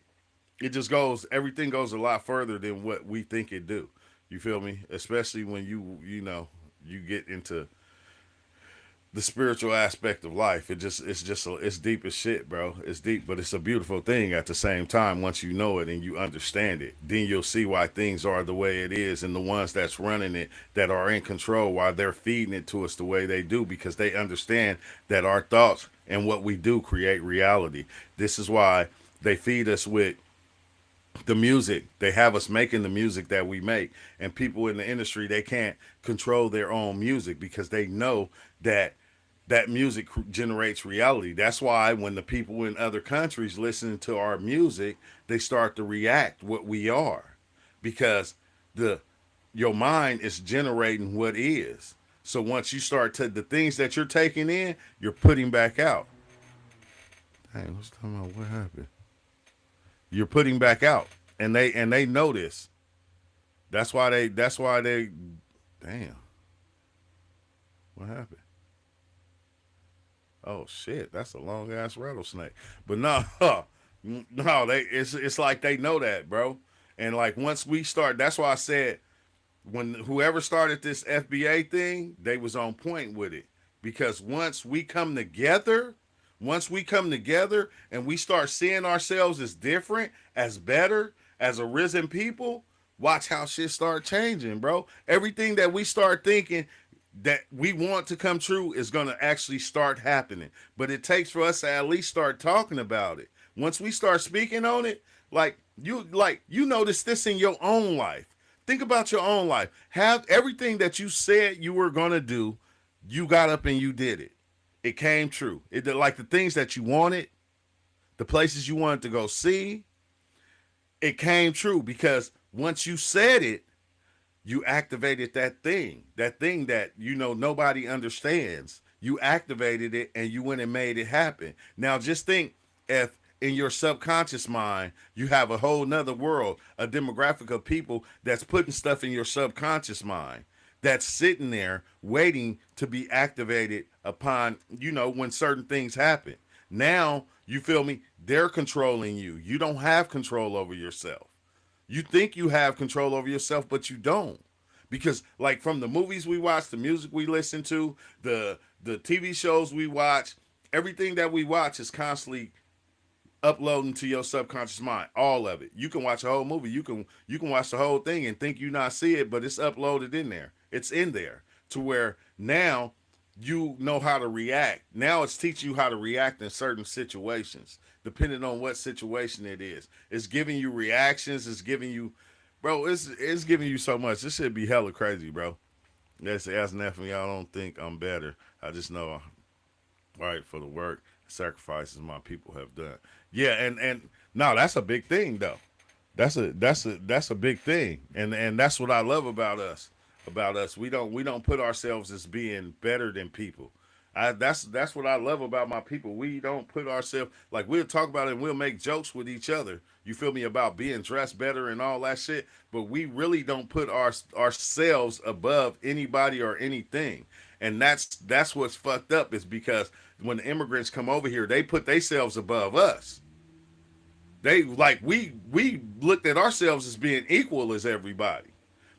everything goes a lot further than what we think it do. You feel me? Especially when you get into the spiritual aspect of life. It's deep as shit, bro. It's deep, but it's a beautiful thing at the same time. Once you know it and you understand it, then you'll see why things are the way it is, and the ones that's running it, that are in control, why they're feeding it to us the way they do, because they understand that our thoughts and what we do create reality. This is why they feed us with the music. They have us making the music that we make, and people in the industry, they can't control their own music, because they know that music generates reality. That's why when the people in other countries listen to our music, they start to react what we are, because the your mind is generating what is. So once you start to the things that you're taking in, you're putting back out. Hey, let's talk about what happened. You're putting back out, and they know this. That's why they. Damn. What happened? Oh shit, that's a long ass rattlesnake. But no, no, it's like they know that, bro. And like once we start, that's why I said when whoever started this FBA thing, they was on point with it. Because once we come together and we start seeing ourselves as different, as better, as a risen people, watch how shit start changing, bro. Everything that we start thinking that we want to come true is going to actually start happening. But it takes for us to at least start talking about it. Once we start speaking on it, like you notice this in your own life. Think about your own life. Have everything that you said you were going to do, you got up and you did it. It came true. It like the things that you wanted, the places you wanted to go see, it came true because once you said it, you activated that thing that nobody understands. You activated it and you went and made it happen. Now just think if in your subconscious mind you have a whole nother world, a demographic of people that's putting stuff in your subconscious mind, that's sitting there waiting to be activated upon, when certain things happen. Now, you feel me? They're controlling you. You don't have control over yourself. You think you have control over yourself, but you don't. Because like from the movies we watch, the music we listen to, the TV shows we watch, everything that we watch is constantly uploading to your subconscious mind. All of it. You can watch a whole movie. You can watch the whole thing and think you not see it, but it's uploaded in there. It's in there to where now you know how to react. Now it's teaching you how to react in certain situations, depending on what situation it is. It's giving you reactions. It's giving you, bro, it's giving you so much. This should be hella crazy, bro. That's nothing. Y'all don't think I'm better. I just know I'm right for the work, sacrifices my people have done. Yeah, and no, that's a big thing though. That's a big thing. And that's what I love about us. We don't put ourselves as being better than people. That's what I love about my people. We don't put ourselves, like, we'll talk about it and we'll make jokes with each other. You feel me, about being dressed better and all that shit, but we really don't put ourselves above anybody or anything. And that's what's fucked up, is because when the immigrants come over here, they put themselves above us. They like we looked at ourselves as being equal as everybody.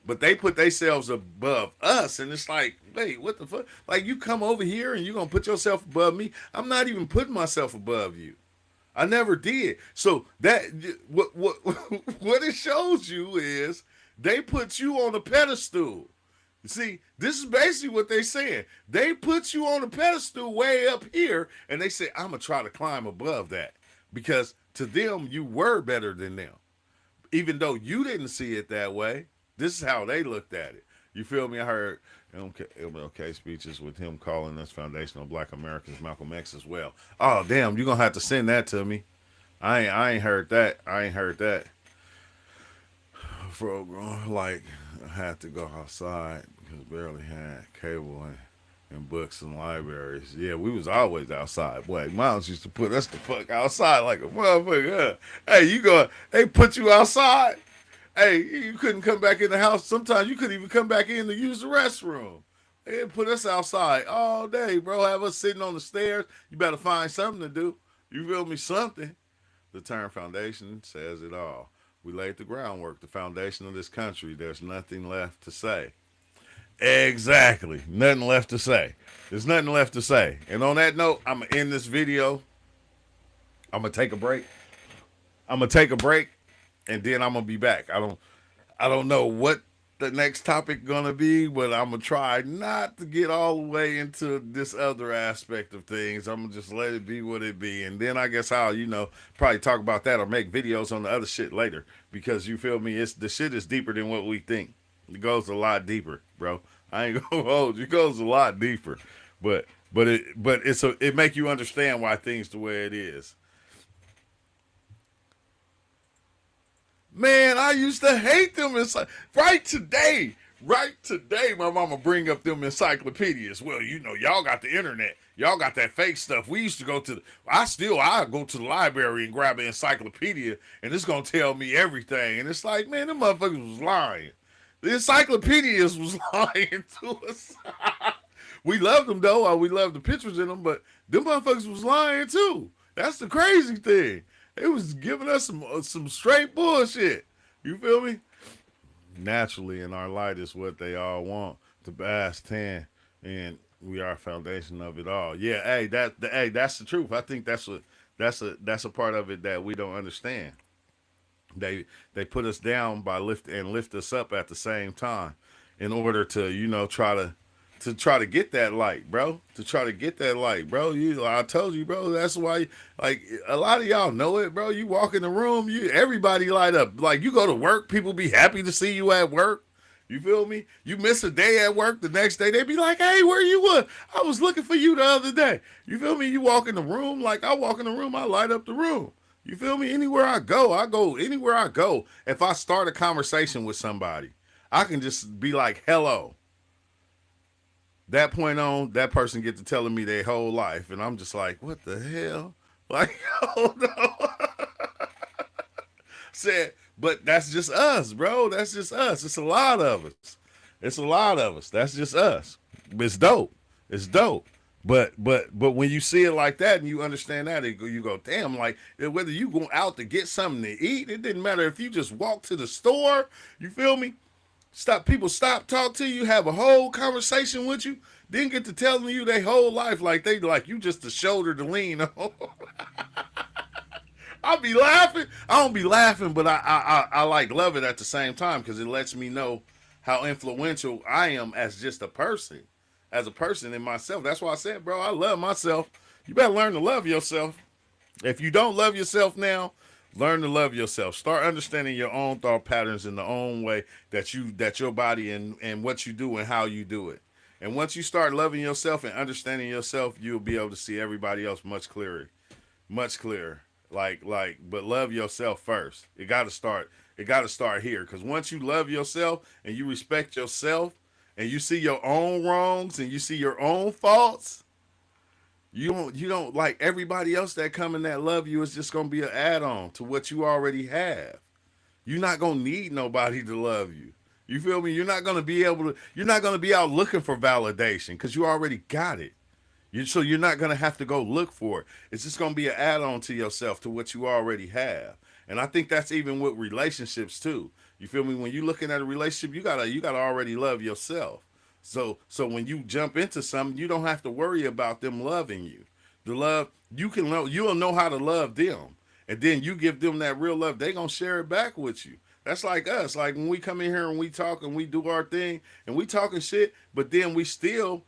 But they put themselves above us, and it's like, wait, what the fuck? Like, you come over here and you're gonna put yourself above me? I'm not even putting myself above you. I never did. So that what it shows you is they put you on a pedestal. See, this is basically what they saying. They put you on a pedestal way up here, and they say, I'm gonna try to climb above that, because to them you were better than them, even though you didn't see it that way. This is how they looked at it. You feel me? I heard MLK speeches with him calling us foundational Black Americans, Malcolm X as well. Oh, damn, you're going to have to send that to me. I ain't heard that. For like, I had to go outside because barely had cable and books and libraries. Yeah, we was always outside. Boy, moms used to put us the fuck outside like a motherfucker. Hey, they put you outside? Hey, you couldn't come back in the house. Sometimes you couldn't even come back in to use the restroom. They put us outside all day, bro. Have us sitting on the stairs. You better find something to do. You feel me? Something. The term foundation says it all. We laid the groundwork, the foundation of this country. There's nothing left to say. Exactly. Nothing left to say. There's nothing left to say. And on that note, I'm going to end this video. I'm going to take a break. And then I'm gonna be back. I don't know what the next topic gonna be, but I'm gonna try not to get all the way into this other aspect of things. I'm gonna just let it be what it be, and then I guess I'll probably talk about that or make videos on the other shit later, because you feel me, the shit is deeper than what we think. It goes a lot deeper, bro. I ain't gonna hold you. It goes a lot deeper, but it make you understand why things the way it is. Man, I used to hate them. It's like, right Right today, my mama bring up them encyclopedias. Well, you know, y'all got the internet. Y'all got that fake stuff. We used to go to I go to the library and grab an encyclopedia, and it's gonna tell me everything. And it's like, man, them motherfuckers was lying. The encyclopedias was lying to us. We loved them though. We loved the pictures in them, but them motherfuckers was lying too. That's the crazy thing. They was giving us some straight bullshit. You feel me? Naturally, in our light is what they all want. The bass tan, and we are a foundation of it all. Yeah, hey, that's the truth. I think that's a part of it that we don't understand. They put us down by lift us up at the same time, in order to try to get that light, bro. To try to get that light, bro. I told you, bro. That's why, like, a lot of y'all know it, bro. You walk in the room, everybody light up. Like, you go to work, people be happy to see you at work. You feel me? You miss a day at work, the next day they be like, "Hey, where you at? I was looking for you the other day." You feel me? You walk in the room, like I walk in the room, I light up the room. You feel me? Anywhere I go anywhere I go. If I start a conversation with somebody, I can just be like, "Hello." That point on, that person get to telling me their whole life, and I'm just like, what the hell? Like, oh no. Said, but that's just us, bro. That's just us. It's a lot of us. It's a lot of us. That's just us. It's dope. It's dope. But when you see it like that and you understand that, you go, damn, like, whether you go out to get something to eat, it didn't matter if you just walk to the store, you feel me? People stop, talk to you, have a whole conversation with you, then get to telling you their whole life like they like you just a shoulder to lean on. I'll be laughing. I don't be laughing, but I like love it at the same time because it lets me know how influential I am as just a person, in myself. That's why I said, bro, I love myself. You better learn to love yourself. If you don't love yourself now, learn to love yourself. Start understanding your own thought patterns in the own way that your body and what you do and how you do it. And once you start loving yourself and understanding yourself, you'll be able to see everybody else much clearer. Much clearer. But love yourself first. It got to start here, because once you love yourself and you respect yourself and you see your own wrongs and you see your own faults, you don't like everybody else that come in that love you is just gonna be an add-on to what you already have. You're not gonna need nobody to love you. You feel me? You're not gonna be out looking for validation because you already got it. So you're not gonna have to go look for it. It's just gonna be an add-on to yourself, to what you already have. And I think that's even with relationships too. You feel me? When you're looking at a relationship, you gotta already love yourself. So when you jump into something, you don't have to worry about them loving you. You'll know how to love them. And then you give them that real love, they gonna share it back with you. That's like us. Like when we come in here and we talk and we do our thing and we talking shit, but then we still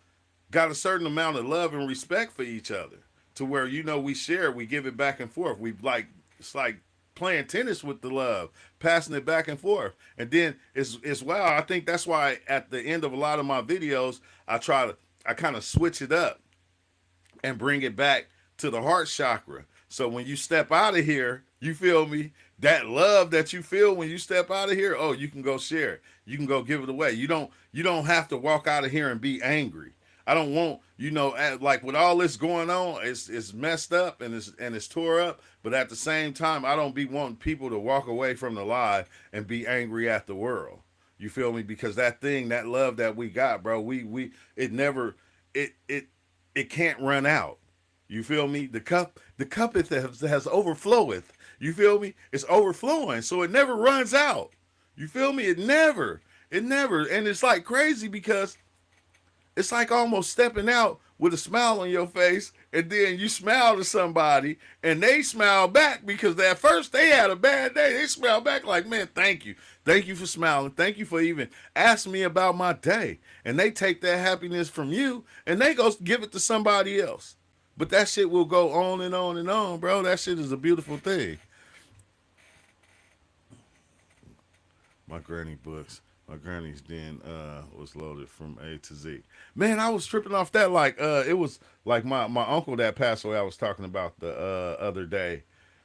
got a certain amount of love and respect for each other, to where, we share, we give it back and forth. It's like playing tennis with the love, passing it back and forth. And then it's wow. I think that's why at the end of a lot of my videos, I kind of switch it up and bring it back to the heart chakra. So when you step out of here, you feel me? That love that you feel when you step out of here, oh, you can go share it. You can go give it away. You don't have to walk out of here and be angry. I don't want, like with all this going on, it's messed up and it's tore up. But at the same time, I don't be wanting people to walk away from the live and be angry at the world. You feel me? Because that love that we got, bro, it can't run out. You feel me? The cup has overfloweth. You feel me? It's overflowing, so it never runs out. You feel me? It never. And it's like crazy because it's like almost stepping out with a smile on your face, and then you smile to somebody, and they smile back because at first they had a bad day. They smile back like, man, thank you. Thank you for smiling. Thank you for even asking me about my day. And they take that happiness from you, and they go give it to somebody else. But that shit will go on and on and on, bro. That shit is a beautiful thing. My granny books. My granny's den was loaded from A to Z. Man, I was tripping off that it was like my uncle that passed away I was talking about the other day.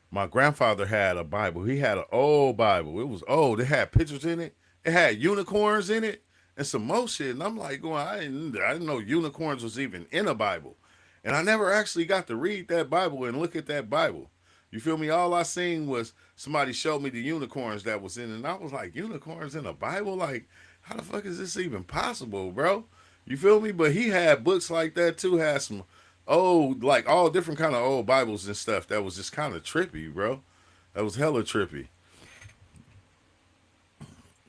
My grandfather had a Bible. He had an old Bible. It was old. It had pictures in it. It had unicorns in it. and some more shit. And I'm like going, I didn't know unicorns was even in a Bible. And I never actually got to read that Bible and look at that Bible. You feel me? All I seen was somebody showed me the unicorns that was in it. And I was like, unicorns in a Bible? Like, how the fuck is this even possible, bro? You feel me? But he had books like that too, had some old, like all different kind of old Bibles and stuff that was just kind of trippy, bro. That was hella trippy.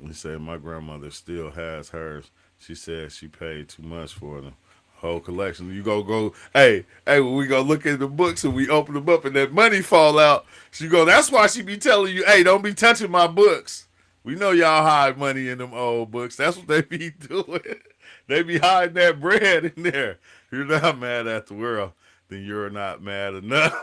He said my grandmother still has hers. She said she paid too much for them. Whole collection. You go, hey, when we go look at the books and we open them up and that money fall out, she go, that's why she be telling you, hey, don't be touching my books. We know y'all hide money in them old books. That's what they be doing. They be hiding that bread in there. You're not mad at the world, then you're not mad enough.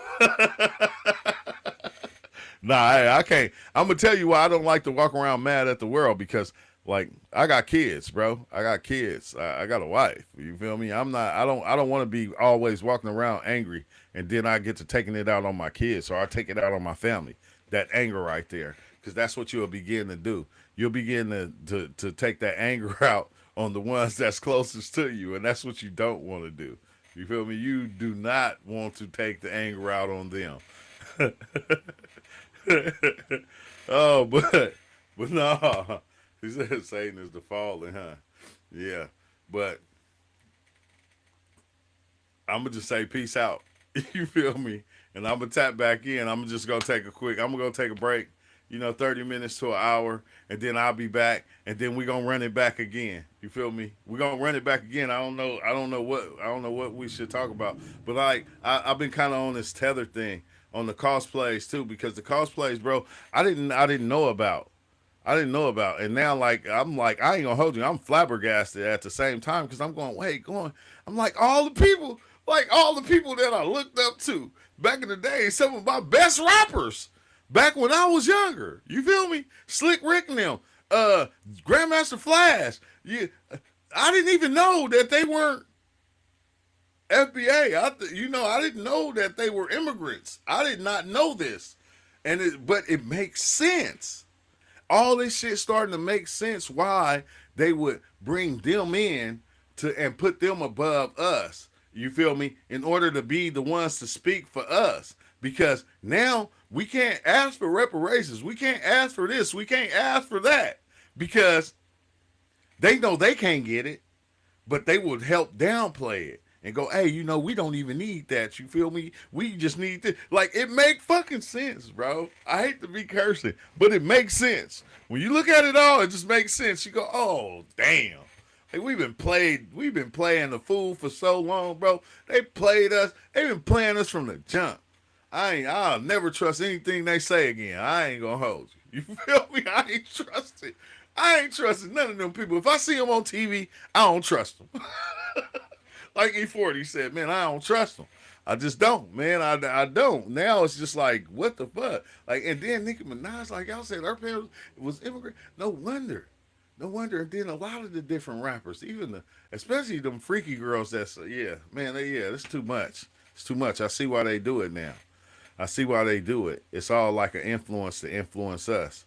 Nah, hey, I can't. I'm gonna tell you why I don't like to walk around mad at the world, because like I got kids, bro. I got kids. I got a wife. You feel me? I don't want to be always walking around angry, and then I get to taking it out on my kids, or I take it out on my family. That anger right there, because that's what you'll begin to do. You'll begin to take that anger out on the ones that's closest to you, and that's what you don't want to do. You feel me? You do not want to take the anger out on them. Oh, but no. He said Satan is the fallen, huh? Yeah. But I'm going to just say peace out. You feel me? And I'm going to tap back in. I'm just going to take I'm going to take a break, 30 minutes to an hour, and then I'll be back, and then we're going to run it back again. You feel me? We're going to run it back again. I don't know what we should talk about. But I've been kind of on this tether thing on the cosplays too, because the cosplays, bro, I didn't know about. And now I'm like, I ain't gonna hold you. I'm flabbergasted at the same time, because I'm going, I'm like all the people that I looked up to back in the day, some of my best rappers back when I was younger. You feel me? Slick Rick and them, Grandmaster Flash. Yeah, I didn't even know that they weren't FBA. I didn't know that they were immigrants. I did not know this, but it makes sense. All this shit starting to make sense why they would bring them in and put them above us. You feel me? In order to be the ones to speak for us, because now we can't ask for reparations. We can't ask for this. We can't ask for that, because they know they can't get it, but they would help downplay it and go, hey, we don't even need that. You feel me? We just need this. Like, it make fucking sense, bro. I hate to be cursing, but it makes sense. When you look at it all, it just makes sense. You go, oh, damn. Like, we've been playing the fool for so long, bro. They played us. They've been playing us from the jump. I'll never trust anything they say again. I ain't gonna hold you. You feel me? I ain't trusting none of them people. If I see them on TV, I don't trust them. Like E40 said, man, I don't trust them. I just don't, man. I don't. Now it's just like, what the fuck? Like, and then Nicki Minaj, like y'all said, her parents was immigrant. No wonder. And then a lot of the different rappers, especially them freaky girls, that's it's too much. It's too much. I see why they do it now. I see why they do it. It's all like an influence to influence us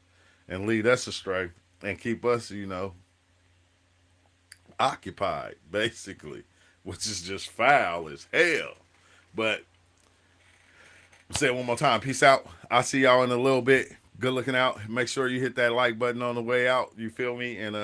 and lead us astray and keep us, occupied, basically, which is just foul as hell. But say it one more time. Peace out. I'll see y'all in a little bit. Good looking out. Make sure you hit that like button on the way out. You feel me? And